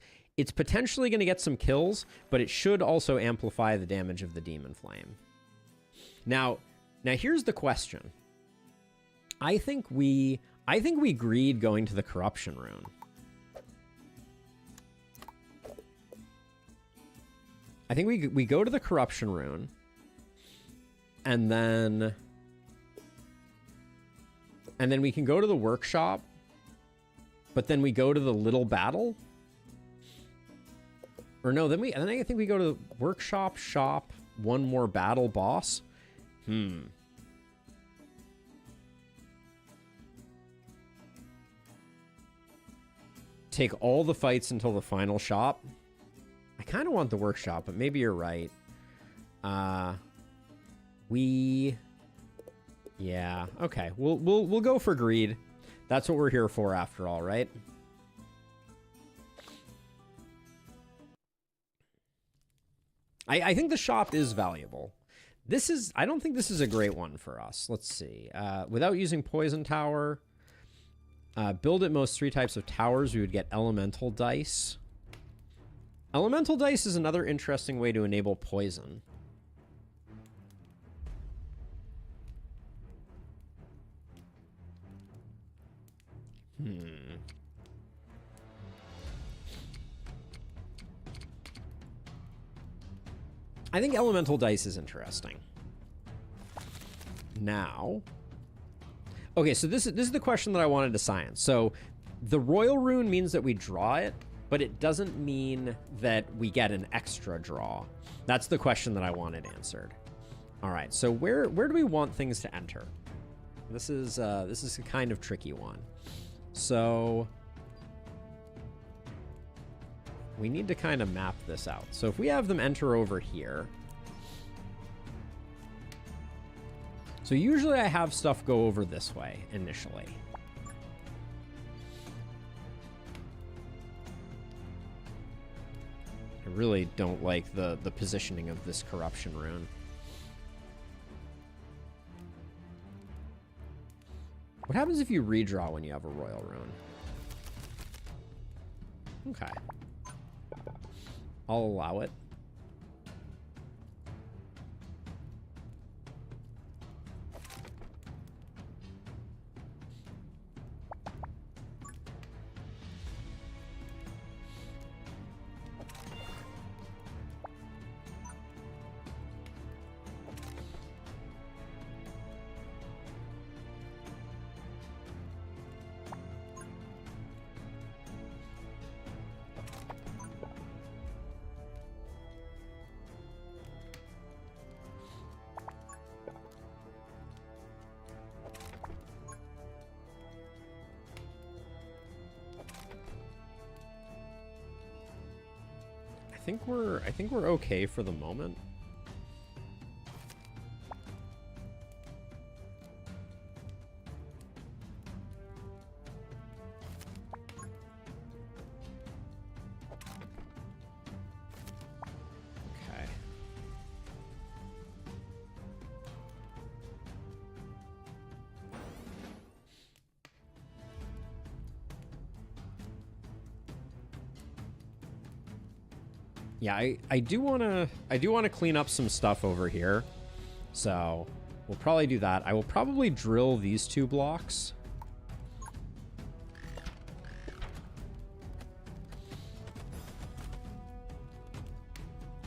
potentially going to get some kills, but it should also amplify the damage of the Demon Flame. Now here's the question. I think we greed going to the Corruption Rune. I think we go to the Corruption Rune, and then we can go to the Workshop, but then we go to the Little Battle. Or no, then I think we go to the Workshop, Shop, one more Battle, Boss. Take all the fights until the final shop. I kind of want the Workshop, but maybe you're right. Yeah, okay. We'll go for greed. That's what we're here for after all, right? I think the shop is valuable. I don't think this is a great one for us. Let's see. Without using Poison Tower, build at most 3 types of towers, we would get Elemental Dice. Elemental Dice is another interesting way to enable poison. I think Elemental Dice is interesting. Now... Okay, so this is the question that I wanted to science. So, the Royal Rune means that we draw it, but it doesn't mean that we get an extra draw. That's the question that I wanted answered. All right, so where do we want things to enter? This is a kind of tricky one. So we need to kind of map this out. So if we have them enter over here. So usually I have stuff go over this way initially. I really don't like the positioning of this Corruption Rune. What happens if you redraw when you have a Royal Rune? Okay. I'll allow it. think we're okay for the moment. Okay. Yeah, I do wanna clean up some stuff over here. So we'll probably do that. I will probably drill these 2 blocks.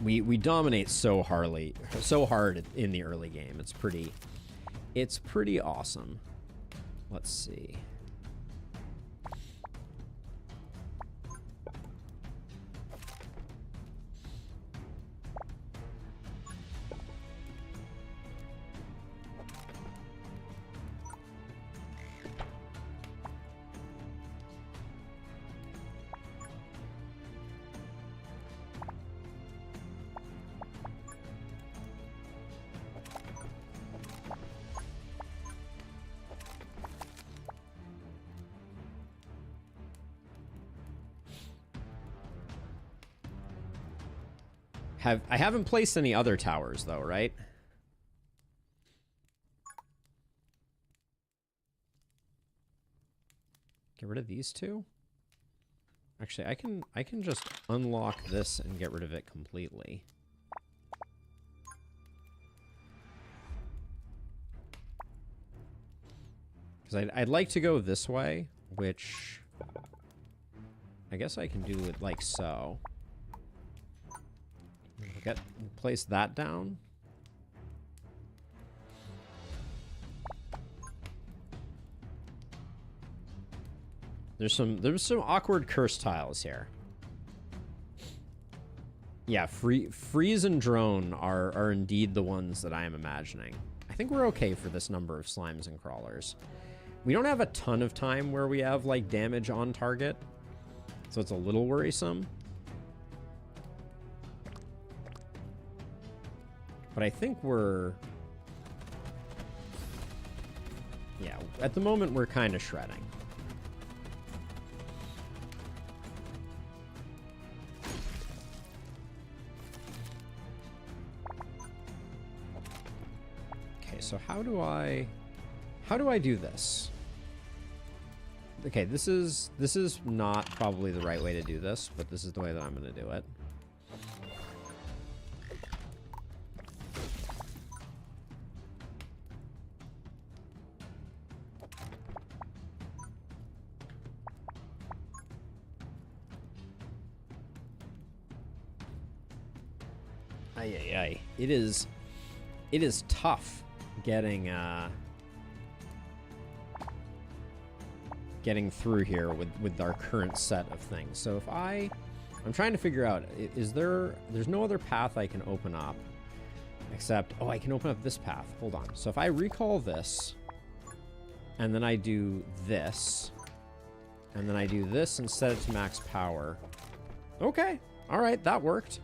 We dominate so hard in the early game. It's pretty awesome. Let's see. I haven't placed any other towers though, right? Get rid of these 2. Actually, I can just unlock this and get rid of it completely. Because I'd like to go this way, which I guess I can do it like so. Place that down. There's some awkward curse tiles here. Yeah, freeze and drone are indeed the ones that I am imagining. I think we're okay for this number of slimes and crawlers. We don't have a ton of time where we have like damage on target, so it's a little worrisome. But I think yeah, at the moment we're kind of shredding. Okay, so how do I do this? Okay, this is not probably the right way to do this, but this is the way that I'm going to do it. It is tough getting through here with our current set of things. So if I'm trying to figure out, there's no other path I can open up except, I can open up this path. Hold on. So if I recall this and then I do this and then I do this and set it to max power. Okay. All right. That worked.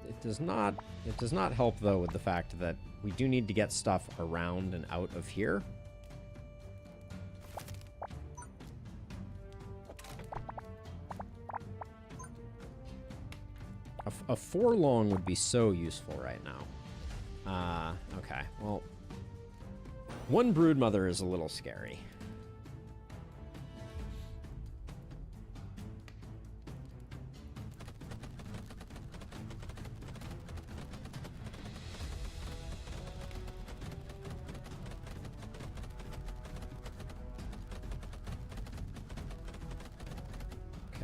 It does not help though with the fact that we do need to get stuff around and out of here. A 4 long would be so useful right now. Okay, well, 1 broodmother is a little scary.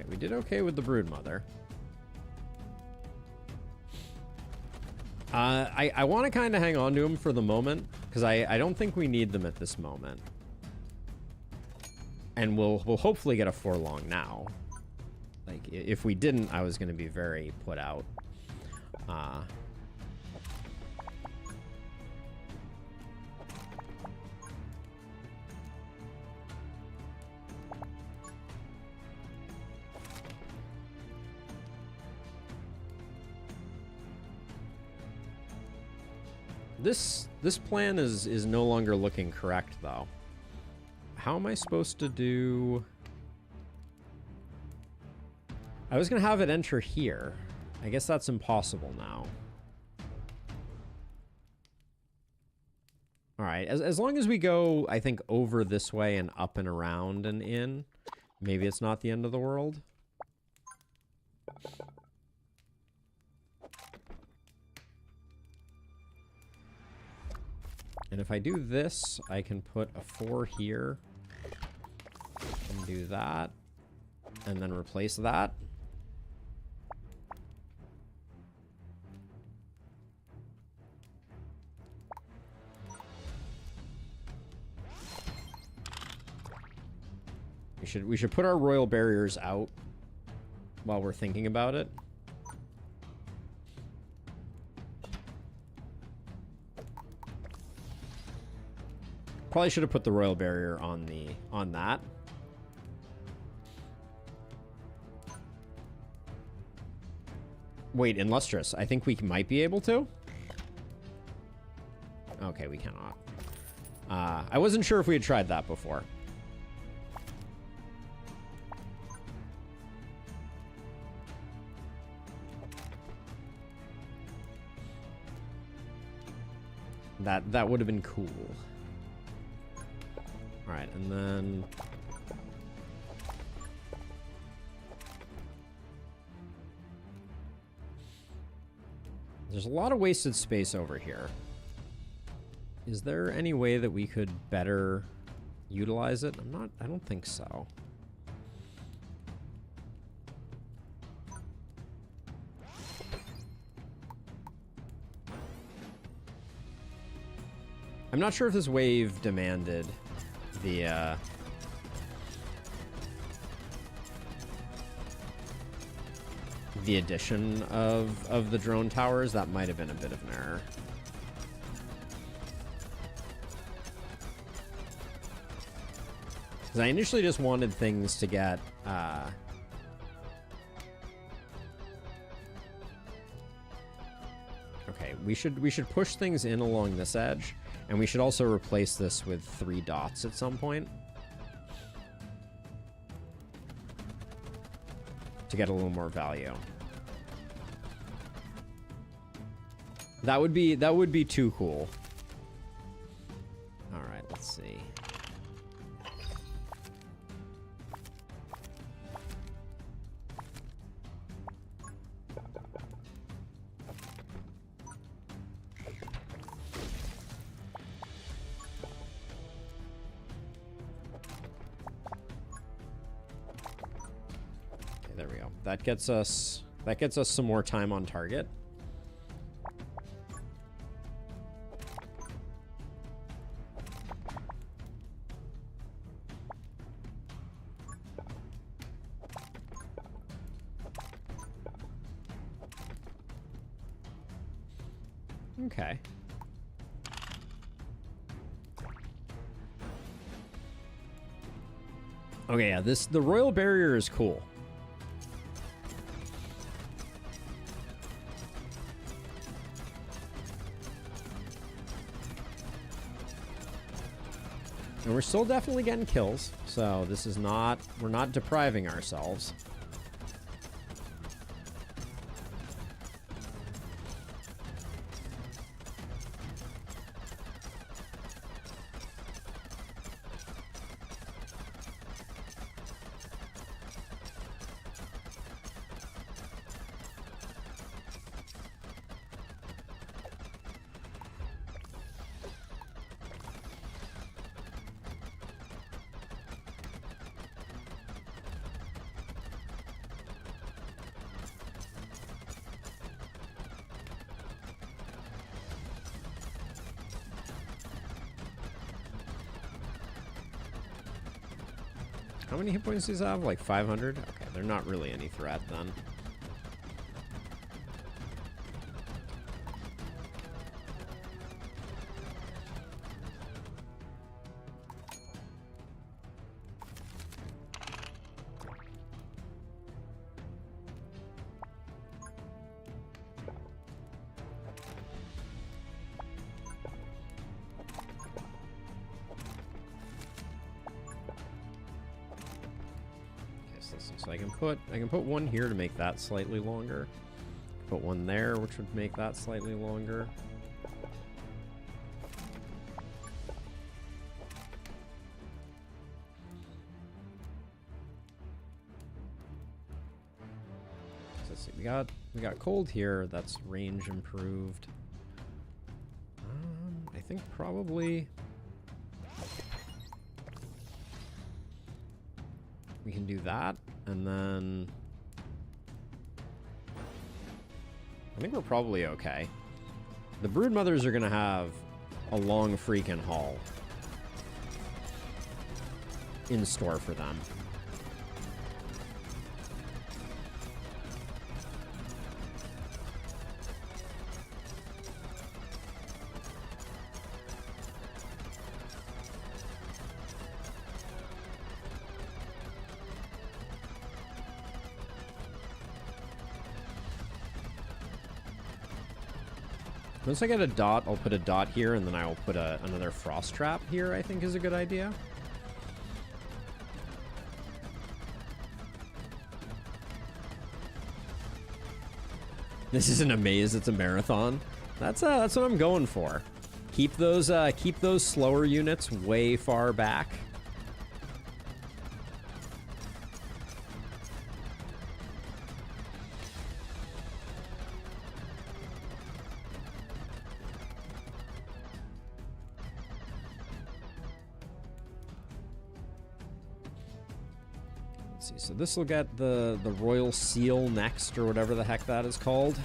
We did okay with the broodmother. I want to kind of hang on to him for the moment because I don't think we need them at this moment. And we'll hopefully get a 4 long now. Like if we didn't, I was going to be very put out. This plan is no longer looking correct, though. How am I supposed to do... I was going to have it enter here. I guess that's impossible now. All right, as long as we go, I think, over this way and up and around and in, maybe it's not the end of the world. And if I do this, I can put a 4 here and do that, and then replace that. We should put our royal barriers out while we're thinking about it. Probably should have put the royal barrier on that. Wait, in Lustrous, I think we might be able to. Okay, we cannot. I wasn't sure if we had tried that before. That would have been cool. All right, and then there's a lot of wasted space over here. Is there any way that we could better utilize it? I don't think so. I'm not sure if this wave demanded the addition of the drone towers. That might have been a bit of an error. Because I initially just wanted things to get okay, we should push things in along this edge. And we should also replace this with 3 dots at some point to get a little more value. That would be too cool. All right, let's see. That gets us some more time on target. Okay. Okay, yeah, the royal barrier is cool. And we're still definitely getting kills, so this is not, we're not depriving ourselves. How many hit points do these have? Like 500? Okay, they're not really any threat then. So I can put one here to make that slightly longer. Put one there, which would make that slightly longer. So let's see. We got cold here. That's range improved. I think probably we can do that, and then I think we're probably okay. The broodmothers are gonna have a long freaking haul in store for them. Once I get a dot, I'll put a dot here, and then I will put another frost trap here, I think is a good idea. This isn't a maze, it's a marathon. That's what I'm going for. Keep those slower units way far back. So this will get the royal seal next, or whatever the heck that is called.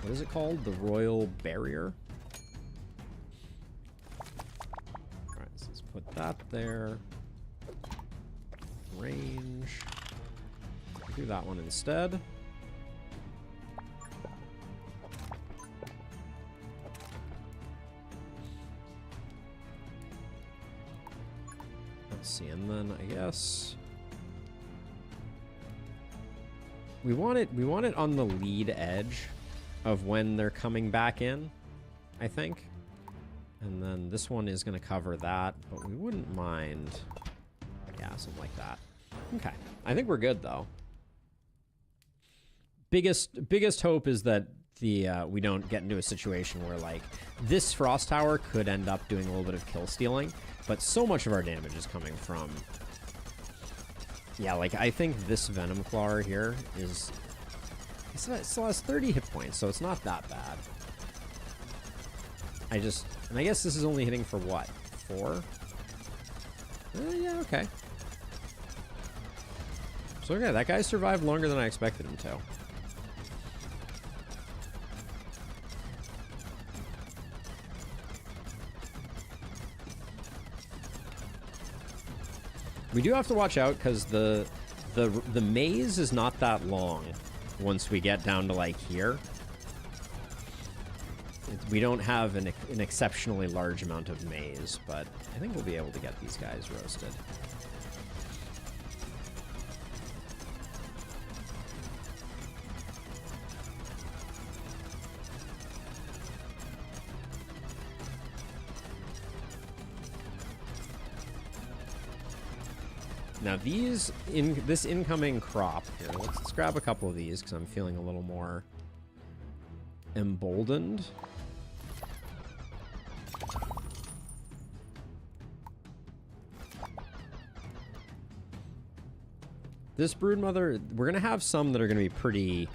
What is it called? The royal barrier? Alright, so let's put that there. Range. Do that one instead. Let's see, and then I guess we want it on the lead edge of when they're coming back in, I think. And then this one is going to cover that, but we wouldn't mind, yeah, something like that. Okay, I think we're good though. Biggest hope is that we don't get into a situation where, like, this frost tower could end up doing a little bit of kill stealing, but so much of our damage is coming from, yeah, like, I think this venom clawer here is, it still has 30 hit points, so it's not that bad. And I guess this is only hitting for what, 4? Yeah, okay. So okay, that guy survived longer than I expected him to. We do have to watch out because the maze is not that long once we get down to, like, here. We don't have an exceptionally large amount of maze, but I think we'll be able to get these guys roasted. Now this incoming crop here, let's grab a couple of these because I'm feeling a little more emboldened. This broodmother, we're gonna have some that are gonna be pretty.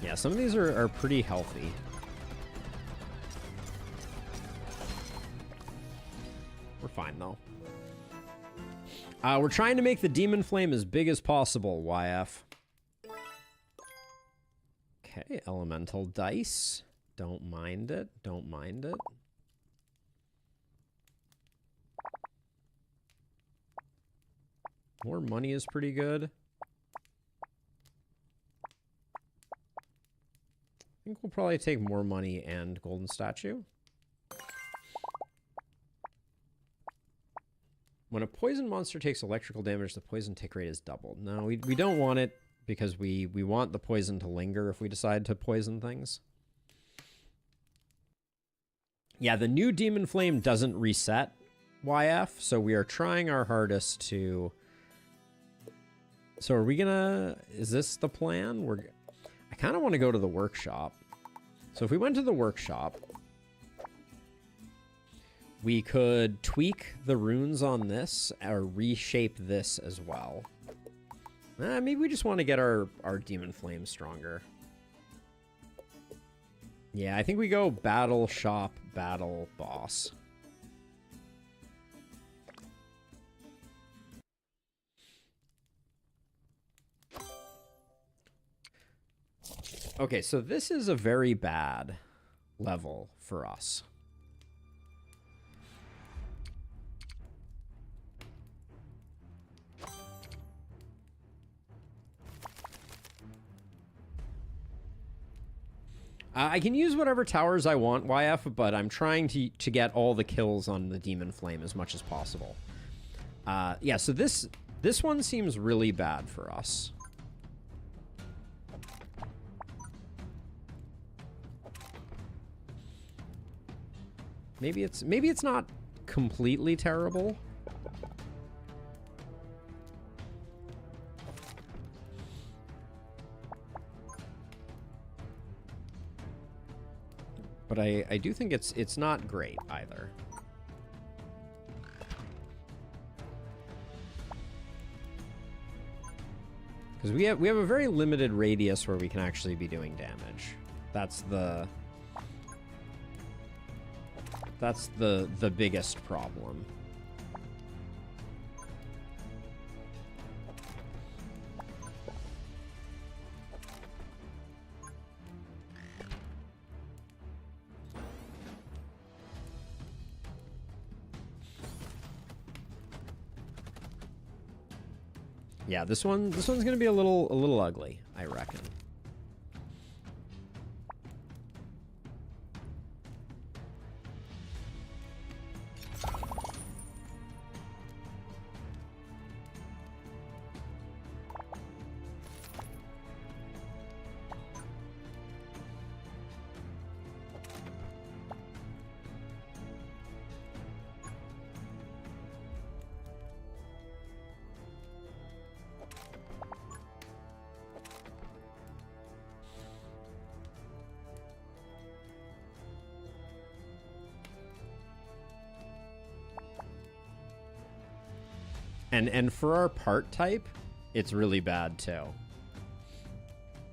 Yeah, some of these are pretty healthy. We're fine, though. We're trying to make the demon flame as big as possible, YF. Okay, elemental dice. Don't mind it. Don't mind it. More money is pretty good. I think we'll probably take more money and golden statue. When a poison monster takes electrical damage, the poison tick rate is doubled. No, we don't want it. because we want the poison to linger if we decide to poison things. Yeah, the new Demon Flame doesn't reset YF, so we are trying our hardest to... So are we gonna... Is this the plan? I kind of want to go to the workshop. So if we went to the workshop, we could tweak the runes on this or reshape this as well. Maybe we just want to get our Demon Flame stronger. Yeah, I think we go battle, shop, battle, boss. Okay, so this is a very bad level for us. I can use whatever towers I want, YF, but I'm trying to get all the kills on the Demon Flame as much as possible. Yeah, so this one seems really bad for us. Maybe it's not completely terrible. But I do think it's not great either. Because we have a very limited radius where we can actually be doing damage. That's the biggest problem. Yeah, this one's gonna be a little ugly, I reckon. And for our part type, it's really bad too.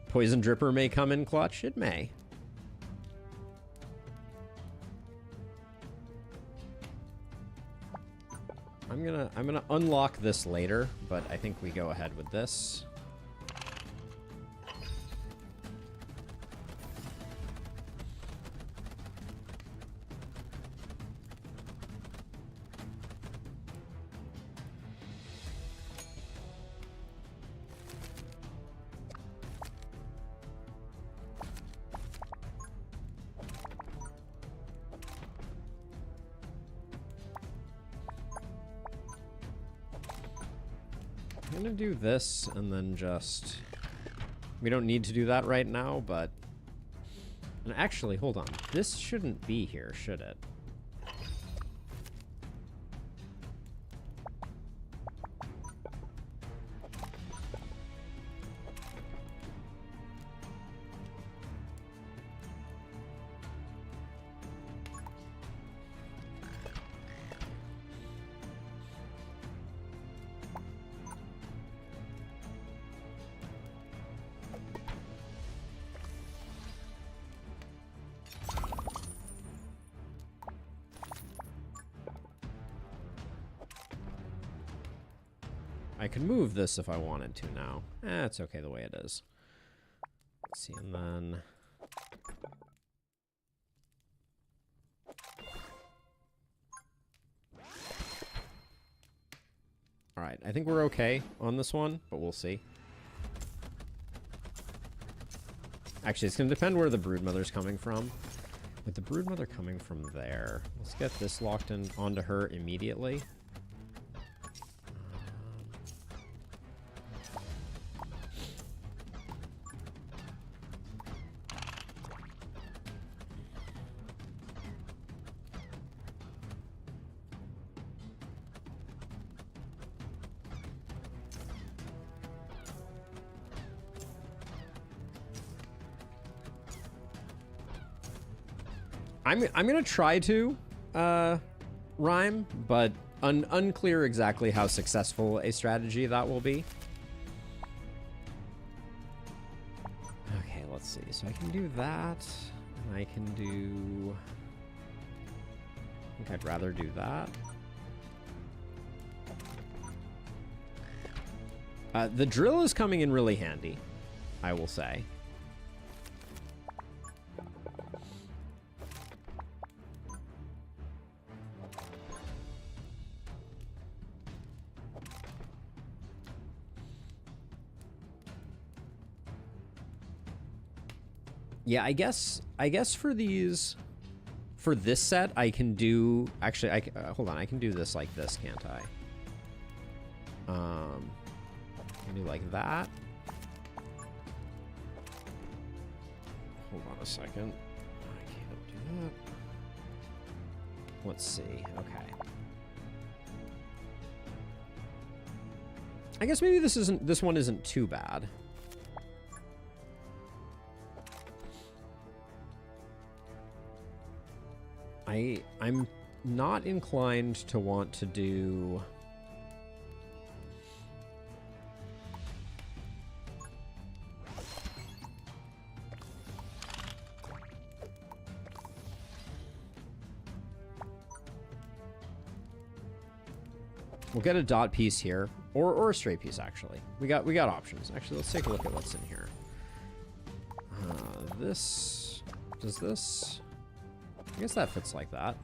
Poison Dripper may come in clutch. It may. I'm gonna unlock this later, but I think we go ahead with this. I'm gonna do this and then just... We don't need to do that right now, but... And actually, hold on. This shouldn't be here, should it? I could move this if I wanted to now. It's okay the way it is. Let's see, and then... Alright, I think we're okay on this one, but we'll see. Actually, it's going to depend where the Broodmother's coming from. With the Broodmother coming from there, let's get this locked in onto her immediately. I'm gonna try to rhyme, but unclear exactly how successful a strategy that will be. Okay, let's see. So I can do that, and I can do... I think I'd rather do that. The drill is coming in really handy, I will say. Yeah, I guess for these, for this set, I can do, actually, hold on, I can do this like this, can't I? I can do like that. Hold on a second. I can't do that. Let's see, okay. I guess maybe this one isn't too bad. I'm not inclined to want to do... We'll get a dot piece here, or a straight piece, actually. We got options. Actually, let's take a look at what's in here. This... Does this... I guess that fits like that.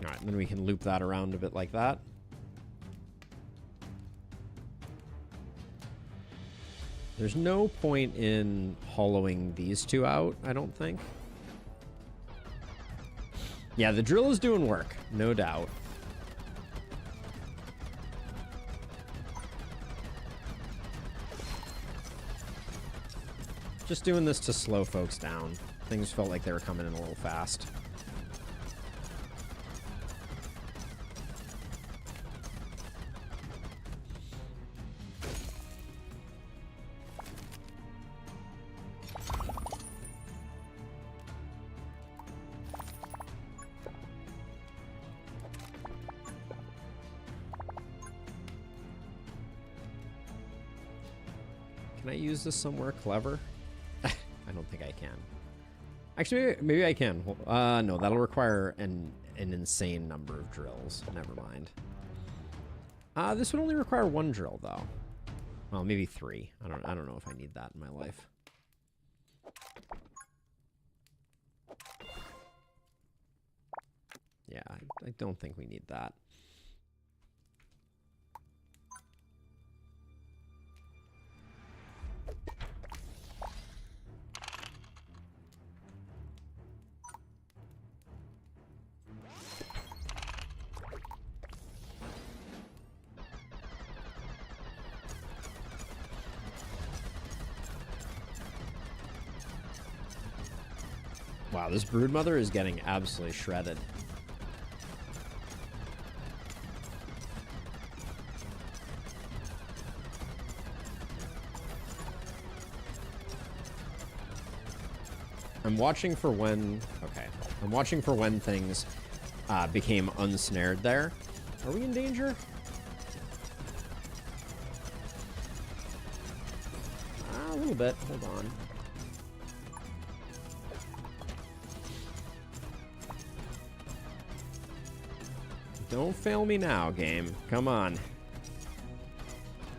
Alright, then we can loop that around a bit like that. There's no point in hollowing these two out, I don't think. Yeah, the drill is doing work, no doubt. Just doing this to slow folks down. Things felt like they were coming in a little fast. Can I use this somewhere clever? I don't think I can. Actually, maybe I can. No, that'll require an insane number of drills. Never mind. This would only require one drill, though. Well, maybe 3. I don't know if I need that in my life. Yeah, I don't think we need that. Wow, this broodmother is getting absolutely shredded. I'm watching for when... Okay. I'm watching for when things became unsnared there. Are we in danger? A little bit. Hold on. Don't fail me now, game. Come on.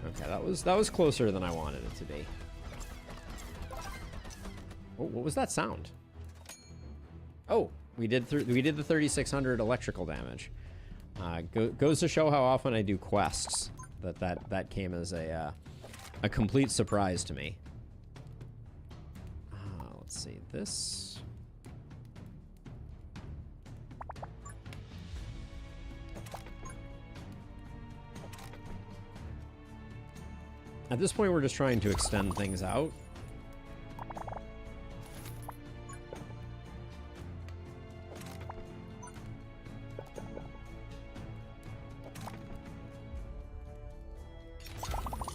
Okay, that was closer than I wanted it to be. Oh, what was that sound? Oh, we did the 3600 electrical damage. Goes to show how often I do quests. That came as a complete surprise to me. Let's see this. At this point, we're just trying to extend things out.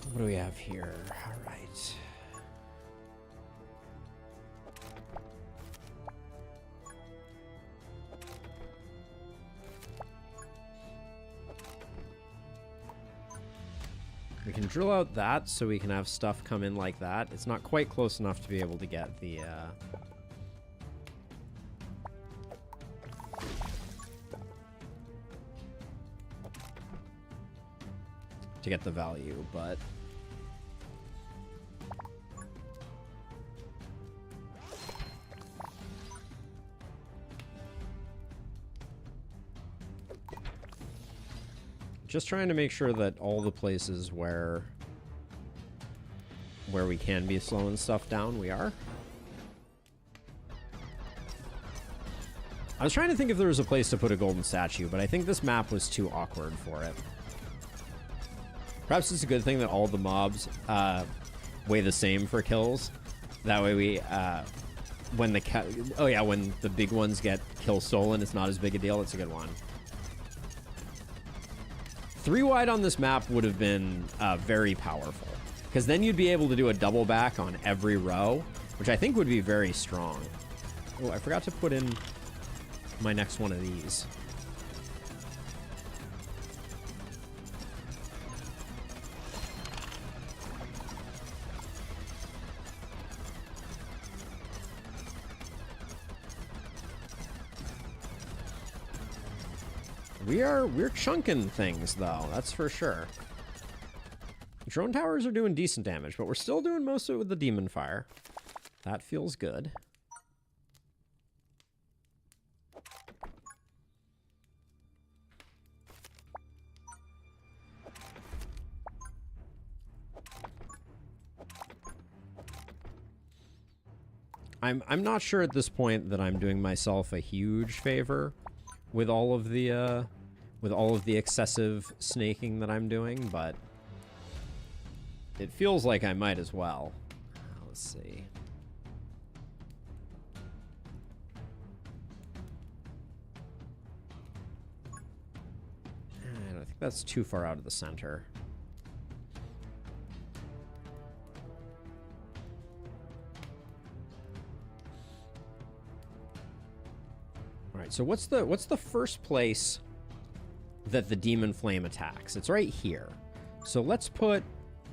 What do we have here? All right. We can drill out that so we can have stuff come in like that. It's not quite close enough to be able to get the... to get the value, but... Just trying to make sure that all the places where we can be slowing stuff down, we are. I was trying to think if there was a place to put a golden statue, but I think this map was too awkward for it. Perhaps it's a good thing that all the mobs weigh the same for kills. That way we, when the big ones get kill stolen, it's not as big a deal. It's a good one. 3 wide on this map would have been very powerful, because then you'd be able to do a double back on every row, which I think would be very strong. Oh, I forgot to put in my next one of these. We're chunking things, though, that's for sure. Drone towers are doing decent damage, but we're still doing most of it with the demon fire. That feels good. I'm not sure at this point that I'm doing myself a huge favor with all of the excessive snaking that I'm doing, but it feels like I might as well. Let's see. I don't think that's too far out of the center. Alright, so what's the first place that the demon flame attacks? It's right here. So let's put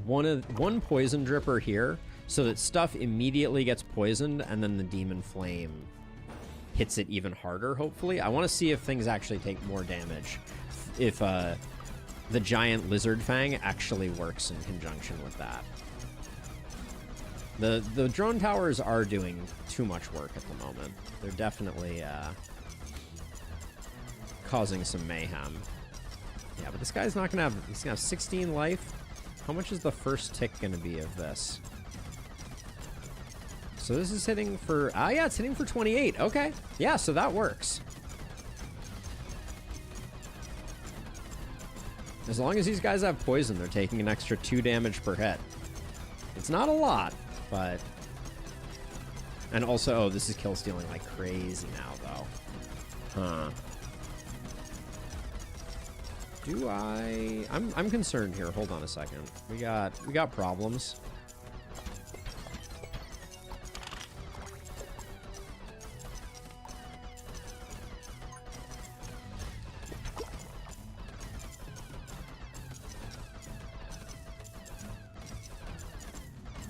one poison dripper here so that stuff immediately gets poisoned and then the demon flame hits it even harder, hopefully. I want to see if things actually take more damage. If the giant lizard fang actually works in conjunction with that. The drone towers are doing too much work at the moment. They're definitely causing some mayhem. Yeah, but this guy's not gonna have... He's gonna have 16 life. How much is the first tick gonna be of this? So this is hitting for... Ah, yeah, it's hitting for 28. Okay. Yeah, so that works. As long as these guys have poison, they're taking an extra 2 damage per hit. It's not a lot, but... And also, oh, this is kill stealing like crazy now, though. Huh. Do I... I'm concerned here. Hold on a second. We got problems.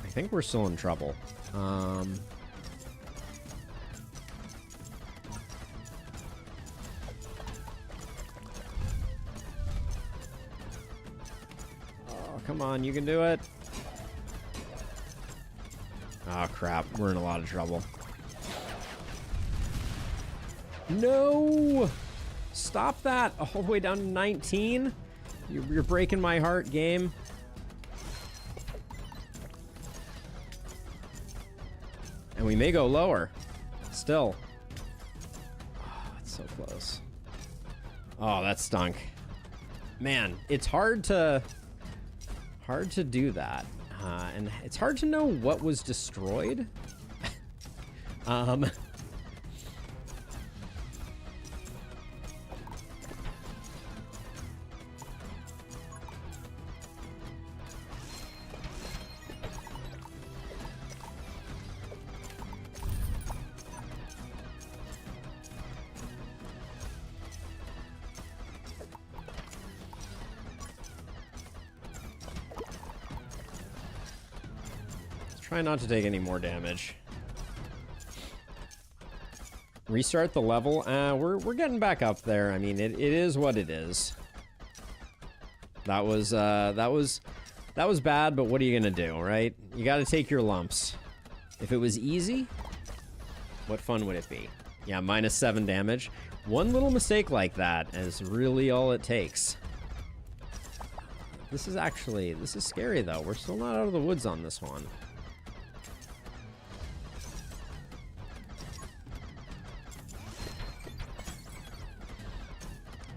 I think we're still in trouble. Oh, come on, you can do it. Oh, crap. We're in a lot of trouble. No! Stop that! All the way down to 19? You're breaking my heart, game. And we may go lower. Still. Oh, it's so close. Oh, that stunk. Man, it's hard to do that. And it's hard to know what was destroyed. Try not to take any more damage. Restart the level. We're getting back up there. I mean, it is what it is. That was bad, but what are you gonna do, right? You gotta take your lumps. If it was easy, what fun would it be? Yeah, -7 damage. One little mistake like that is really all it takes. This is scary though. We're still not out of the woods on this one.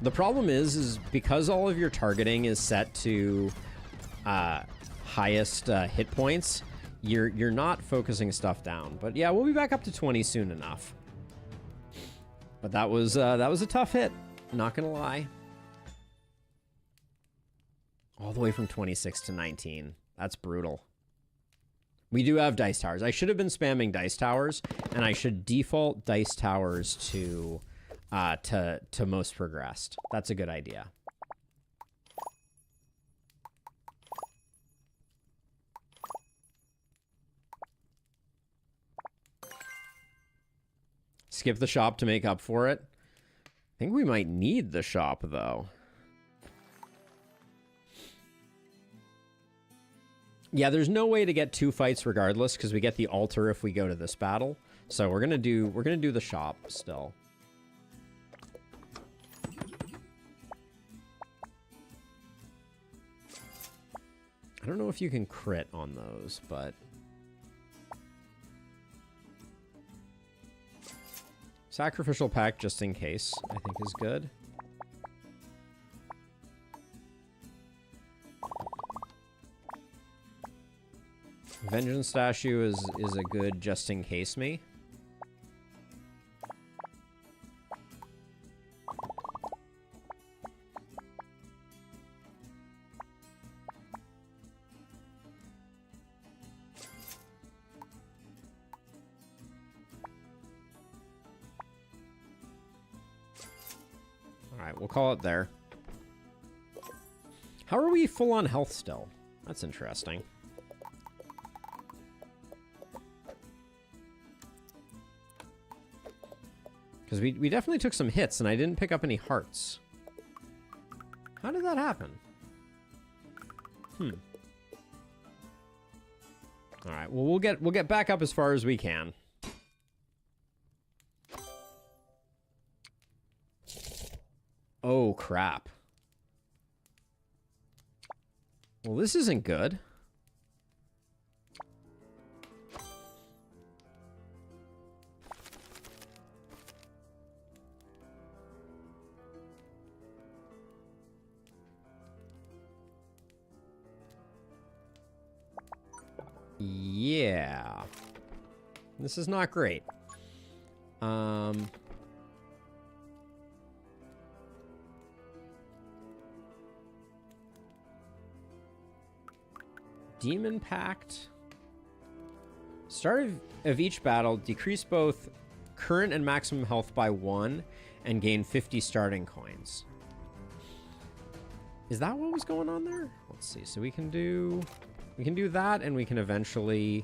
The problem is because all of your targeting is set to highest hit points, you're not focusing stuff down. But yeah, we'll be back up to 20 soon enough. But that was a tough hit, not gonna lie. All the way from 26 to 19. That's brutal. We do have dice towers. I should have been spamming dice towers, and I should default dice towers to most progressed. That's a good idea. Skip the shop to make up for it. I think we might need the shop though. Yeah, there's no way to get 2 fights regardless because we get the altar if we go to this battle. So we're gonna do the shop still. I don't know if you can crit on those, but sacrificial pact just in case I think is good. Vengeance statue is a good just in case me. Alright, we'll call it there. How are we full on health still? That's interesting. Because we definitely took some hits, and I didn't pick up any hearts. How did that happen? All right. Well, we'll get back up as far as we can. Oh crap. Well, this isn't good. Yeah. This is not great. Demon Pact. Start of each battle, decrease both current and maximum health by 1 and gain 50 starting coins. Is that what was going on there? Let's see. So we can do that, and we can eventually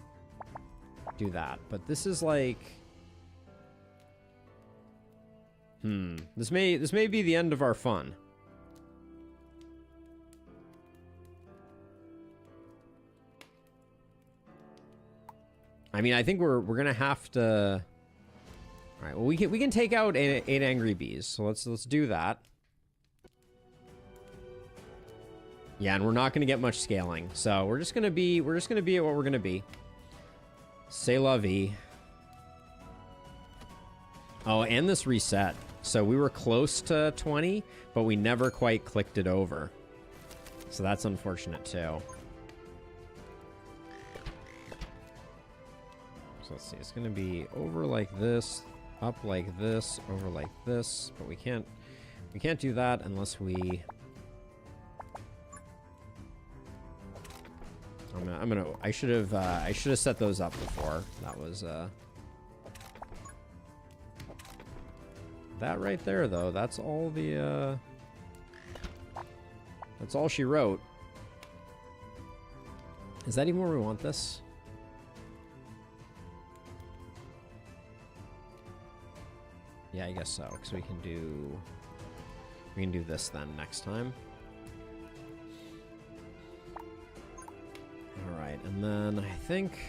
do that. But this is like, this may be the end of our fun. I mean, I think we're gonna have to. All right. Well, we can take out eight angry bees. So let's do that. Yeah, and we're not gonna get much scaling. So we're just gonna be at what we're gonna be. C'est la vie. Oh, and this reset. So we were close to 20, but we never quite clicked it over. So that's unfortunate too. So let's see, it's gonna be over like this, up like this, over like this, but we can't do that unless we. I should have set those up before. That was that right there though. That's all the that's all she wrote. Is that even where we want this? Yeah, I guess so, because we can do this then next time. All right, and then I think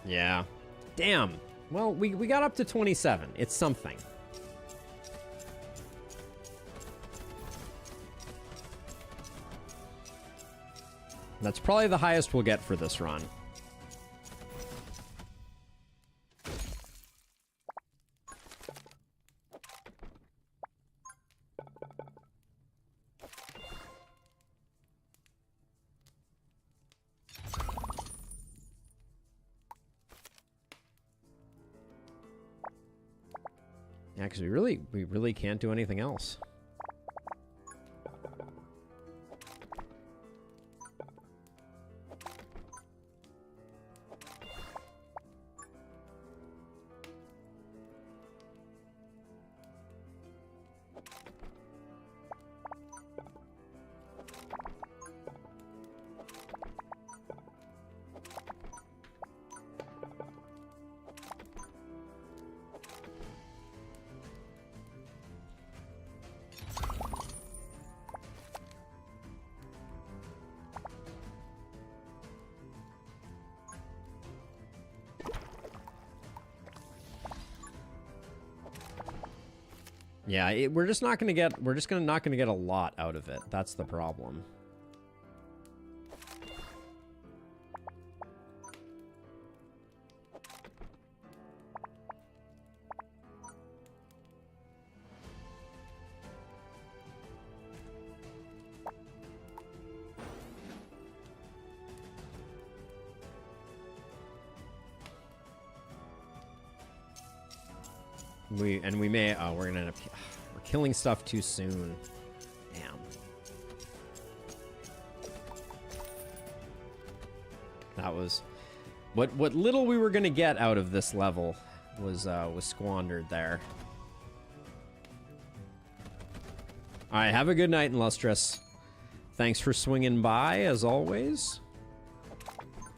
yeah. Damn. Well, we got up to 27. It's something. That's probably the highest we'll get for this run. Yeah, because we really can't do anything else. Yeah, we're just not gonna get. We're just not gonna get a lot out of it. That's the problem. We may. Oh, we're gonna end up. We're killing stuff too soon. Damn. That was what little we were gonna get out of this level was squandered there. All right, have a good night, Illustrious. Thanks for swinging by as always.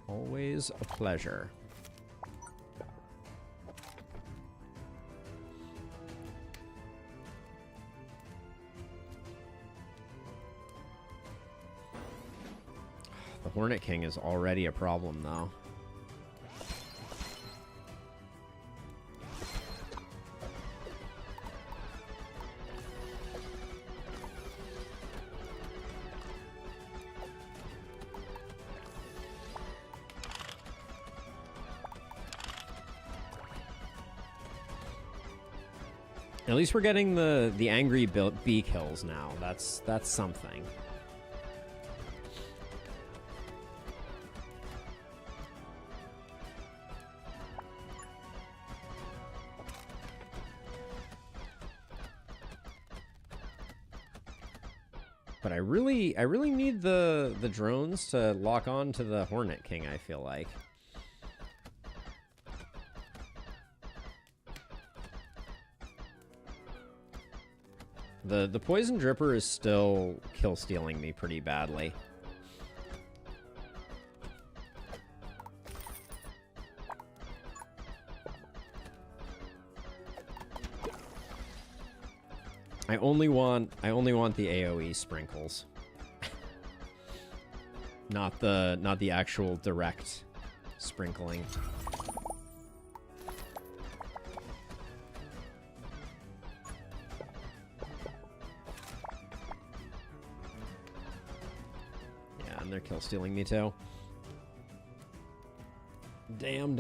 Always a pleasure. The Hornet King is already a problem, though. At least we're getting the angry bee kills now. That's something. But I really need the drones to lock on to the Hornet King, I feel like. The Poison Dripper is still kill stealing me pretty badly. I only want the AoE sprinkles. not the actual direct sprinkling. Yeah, and they're kill stealing me too. Damn.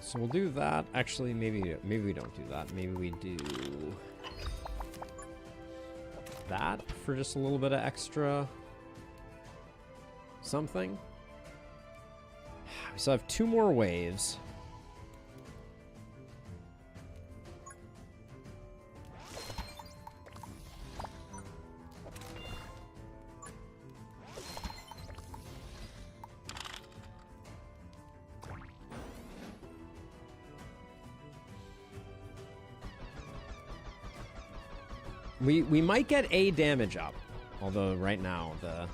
So we'll do that. Actually, maybe we don't do that. Maybe we do that for just a little bit of extra something. We still have 2 more waves. We might get a damage up, although right now the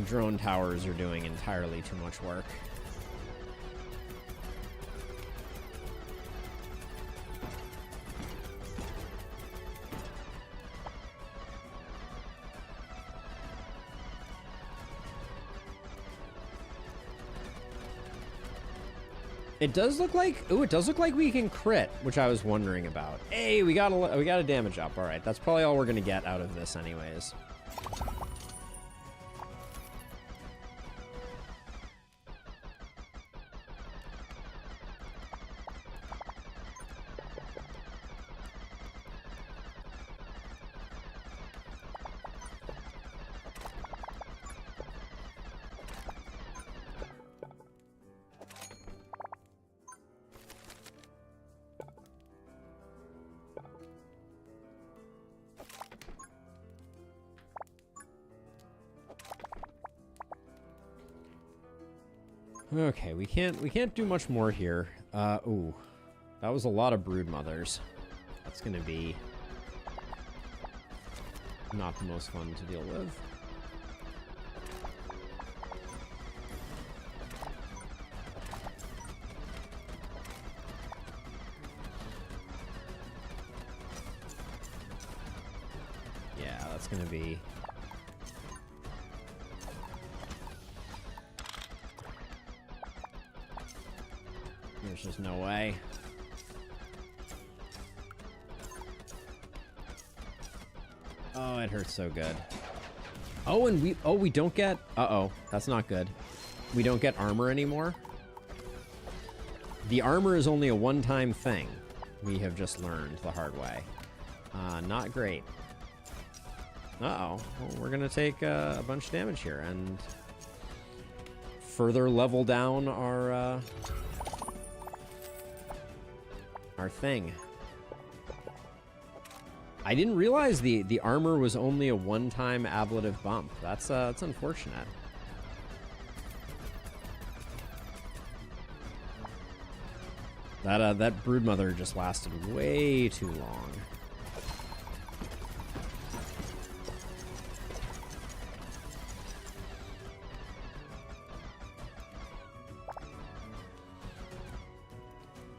drone towers are doing entirely too much work. It does look like, ooh, it does look like we can crit, which I was wondering about. Hey, we got a damage up. All right, that's probably all we're gonna get out of this, anyways. Okay, we can't do much more here. Ooh. That was a lot of brood mothers. That's gonna be not the most fun to deal with. Yeah, that's gonna be... There's just no way. Oh, it hurts so good. Oh, and we don't get... Uh-oh, that's not good. We don't get armor anymore. The armor is only a one-time thing. We have just learned the hard way. Not great. Uh-oh. Well, we're gonna take a bunch of damage here and further level down our thing. I didn't realize the armor was only a one-time ablative bump. That's unfortunate. That broodmother just lasted way too long.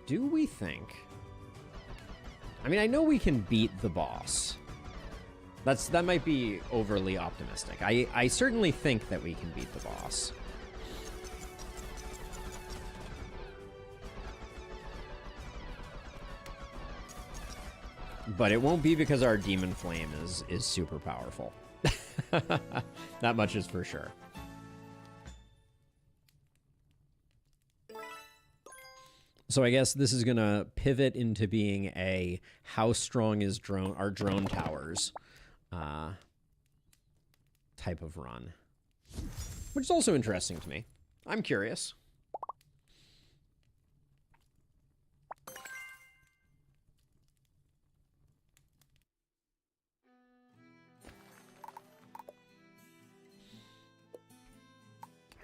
Do we think? I mean, I know we can beat the boss. That might be overly optimistic. I certainly think that we can beat the boss. But it won't be because our demon flame is super powerful. That much is for sure. So I guess this is gonna pivot into being a how strong is our drone towers type of run, which is also interesting to me. I'm curious.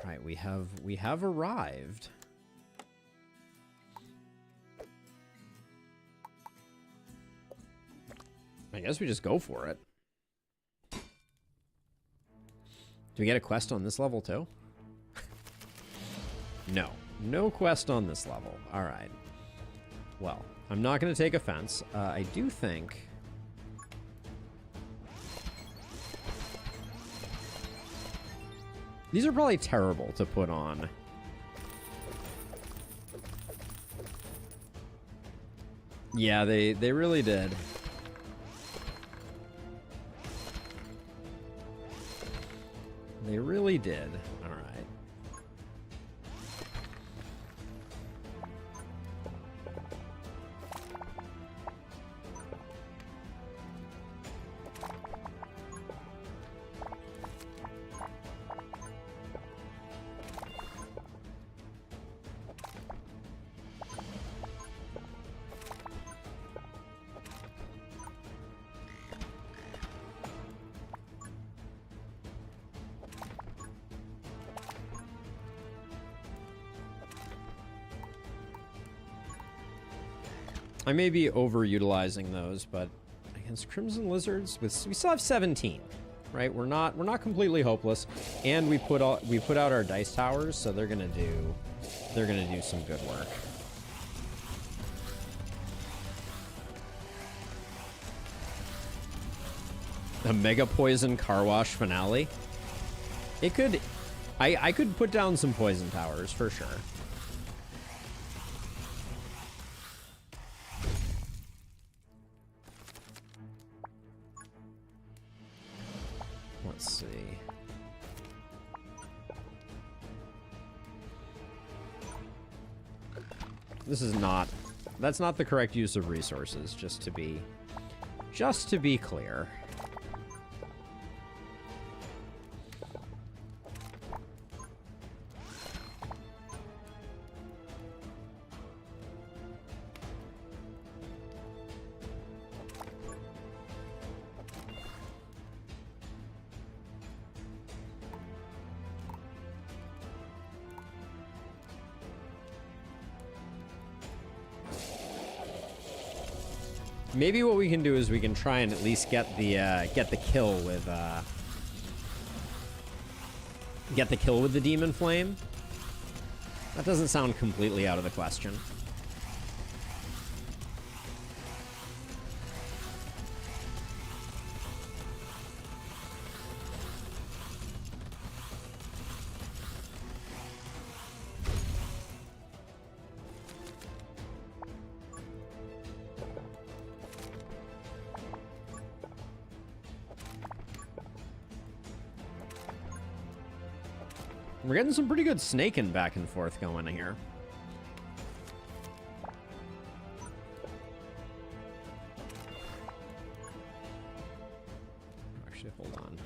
All right, we have arrived. I guess we just go for it. Do we get a quest on this level too? No. No quest on this level. All right. Well, I'm not going to take offense. I do think... These are probably terrible to put on. Yeah, they really did. They really did. All right. I may be overutilizing those, but against Crimson Lizards, we still have 17, right? We're not completely hopeless, and we put out our dice towers, so they're gonna do some good work. A Mega Poison Car Wash finale. It could, I could put down some poison towers for sure. Let's see. That's not the correct use of resources, just to be clear. Maybe what we can do is we can try and at least get the kill with the Demon Flame. That doesn't sound completely out of the question. We're getting some pretty good snaking back and forth going here. Actually, hold on.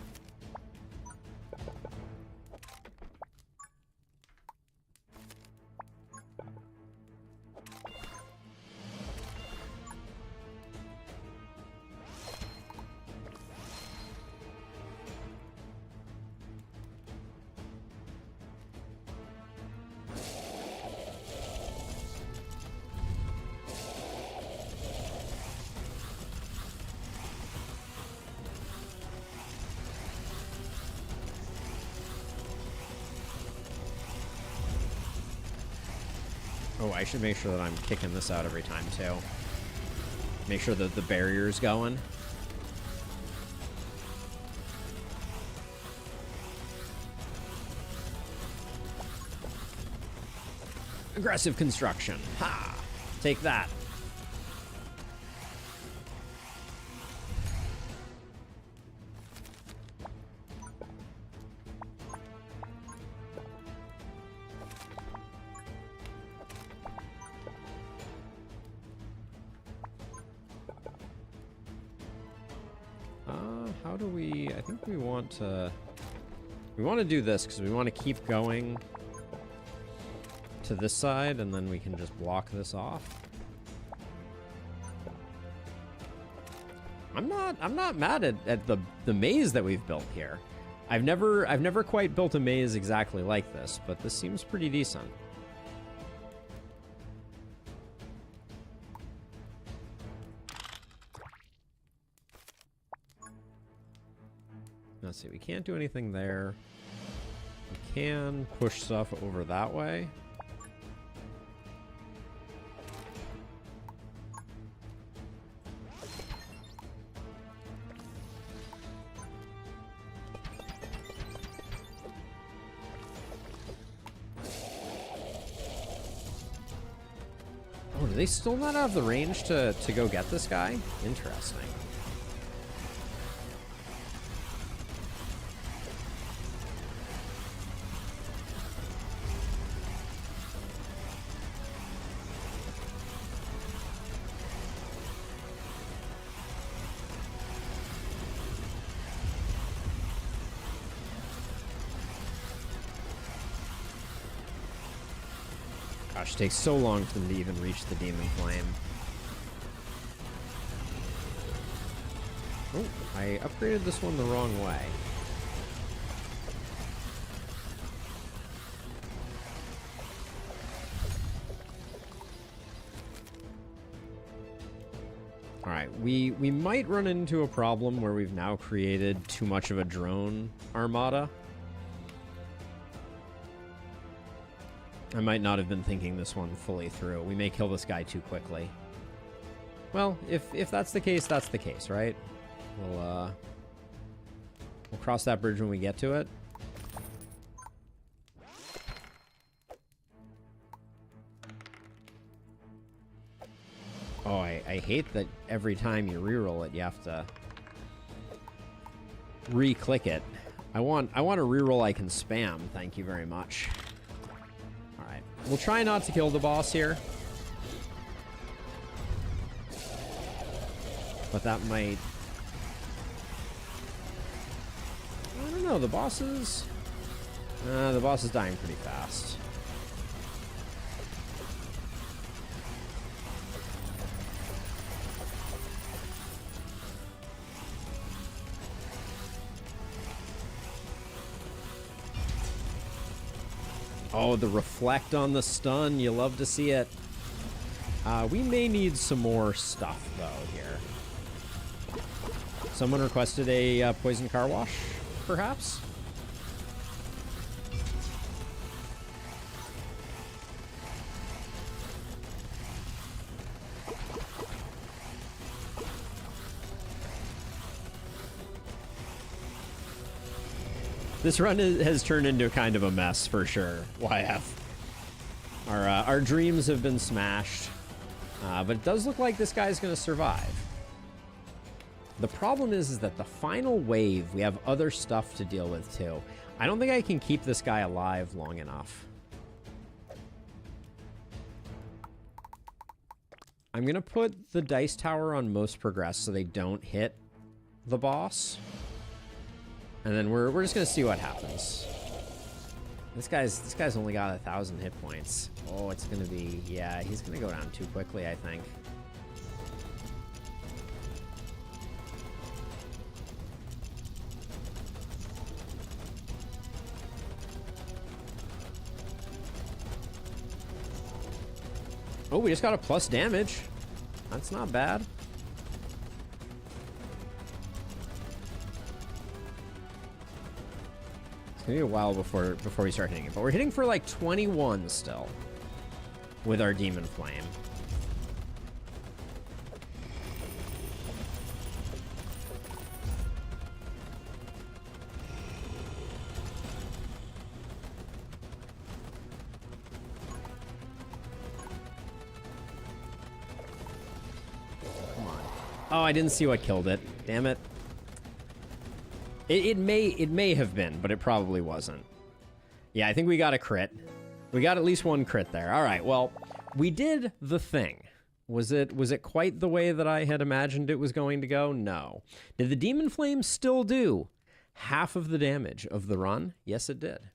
Oh, I should make sure that I'm kicking this out every time, too. Make sure that the barrier's going. Aggressive construction. Ha! Take that. How do we... I think we want to do this because we want to keep going to this side, and then we can just block this off. I'm not mad at the maze that we've built here. I've never quite built a maze exactly like this, but this seems pretty decent. Let's see, we can't do anything there. We can push stuff over that way. Oh, do they still not have the range to go get this guy? Interesting. Gosh, it takes so long for them to even reach the Demon Flame. Oh, I upgraded this one the wrong way. we might run into a problem where we've now created too much of a drone armada. I might not have been thinking this one fully through. We may kill this guy too quickly. Well, if that's the case, that's the case, right? We'll cross that bridge when we get to it. Oh, I hate that every time you reroll it, you have to re-click it. I want a reroll I can spam. Thank you very much. All right, we'll try not to kill the boss here, but that might. I don't know. The boss is dying pretty fast. Oh, the reflect on the stun. You love to see it. We may need some more stuff, though, here. Someone requested a poison car wash, perhaps? This run has turned into kind of a mess, for sure, YF. Our dreams have been smashed, but it does look like this guy's going to survive. The problem is that the final wave, we have other stuff to deal with, too. I don't think I can keep this guy alive long enough. I'm going to put the dice tower on most progress so they don't hit the boss. And then we're just gonna see what happens. This guy's only got 1,000 hit points. Oh, it's gonna be, yeah, he's gonna go down too quickly, I think. Oh, we just got a plus damage. That's not bad. Maybe a while before we start hitting it, but we're hitting for like 21 still with our Demon Flame. Come on. Oh, I didn't see what killed it. Damn it. It may have been, but it probably wasn't. Yeah, I think we got a crit. We got at least one crit there. All right, well, we did the thing. Was it quite the way that I had imagined it was going to go? No. Did the Demon Flame still do half of the damage of the run? Yes, it did.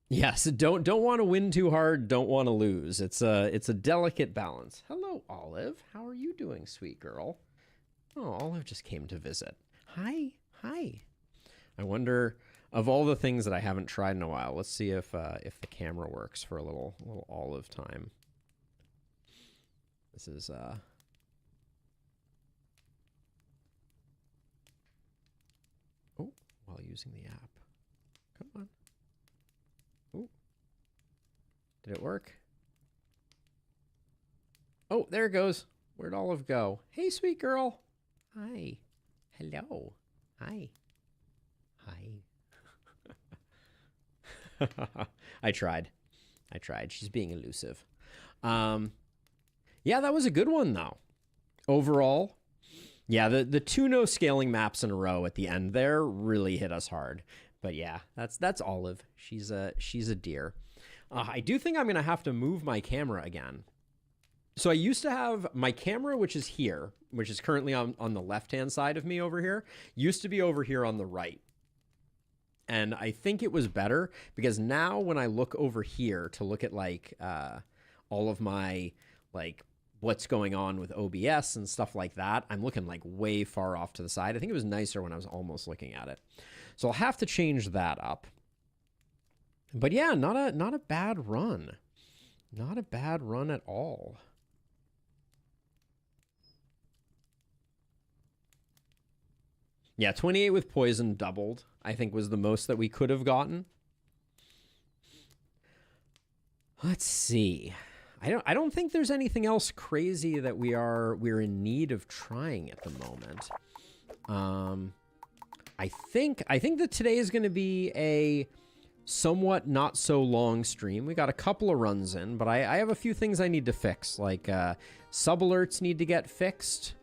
Yes, don't want to win too hard, don't want to lose. It's a delicate balance. Hello, Olive. How are you doing, sweet girl? Oh, Olive just came to visit. Hi. I wonder, of all the things that I haven't tried in a while, let's see if the camera works for a little Olive time. This is oh, while using the app. Come on. Did it work? Oh, there it goes. Where'd Olive go? Hey, sweet girl. Hi. Hello. Hi. I tried. She's being elusive. Yeah, that was a good one, though. Overall, yeah, the two no scaling maps in a row at the end there really hit us hard. But yeah, that's Olive. She's a dear. I do think I'm going to have to move my camera again. So I used to have my camera, which is here, which is currently on the left-hand side of me over here, used to be over here on the right. And I think it was better because now when I look over here to look at like all of my like what's going on with OBS and stuff like that, I'm looking like way far off to the side. I think it was nicer when I was almost looking at it. So I'll have to change that up. But yeah, not a bad run. Not a bad run at all. Yeah, 28 with poison doubled, I think was the most that we could have gotten. Let's see. I don't think there's anything else crazy that we're in need of trying at the moment. I think that today is going to be a somewhat not so long stream. We got a couple of runs in, but I have a few things I need to fix, like sub alerts need to get fixed,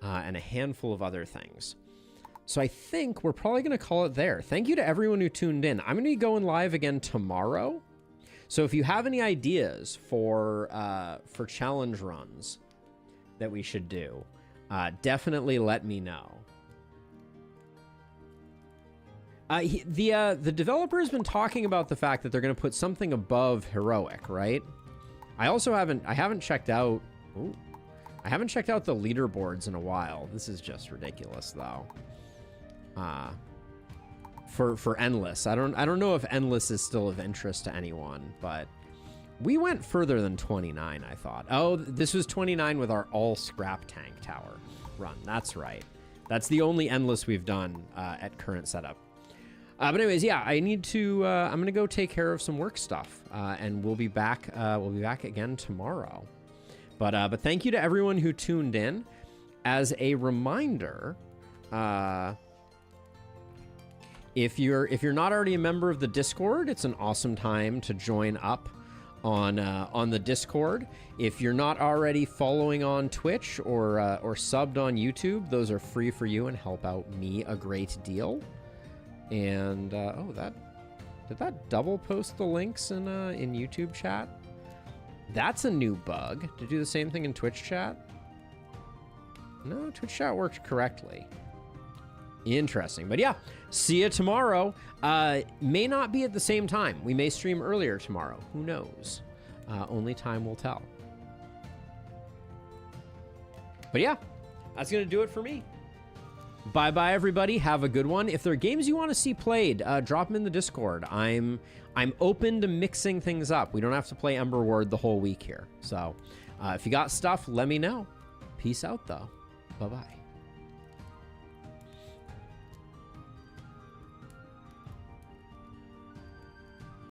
and a handful of other things. So I think we're probably going to call it there. Thank you to everyone who tuned in. I'm going to be going live again tomorrow. So if you have any ideas for challenge runs that we should do, definitely let me know. The developer has been talking about the fact that they're going to put something above heroic, right? I haven't checked out. Ooh, I haven't checked out the leaderboards in a while. This is just ridiculous, though. For endless, I don't know if endless is still of interest to anyone, but we went further than 29. I thought. Oh, this was 29 with our all scrap tank tower run. That's right. That's the only endless we've done at current setup. But anyways, yeah, I need to. I'm gonna go take care of some work stuff, and we'll be back. We'll be back again tomorrow. But thank you to everyone who tuned in. As a reminder, if you're not already a member of the Discord, it's an awesome time to join up on the Discord. If you're not already following on Twitch or subbed on YouTube, those are free for you and help out me a great deal. And did that double post the links in YouTube chat? That's a new bug. To do the same thing in Twitch chat? No, Twitch chat worked correctly. Interesting. But yeah, see you tomorrow. May not be at the same time. We may stream earlier tomorrow. Who knows? Only time will tell. But yeah, that's going to do it for me. Bye-bye, everybody. Have a good one. If there are games you want to see played, drop them in the Discord. I'm open to mixing things up. We don't have to play Emberward the whole week here. So if you got stuff, let me know. Peace out, though. Bye-bye.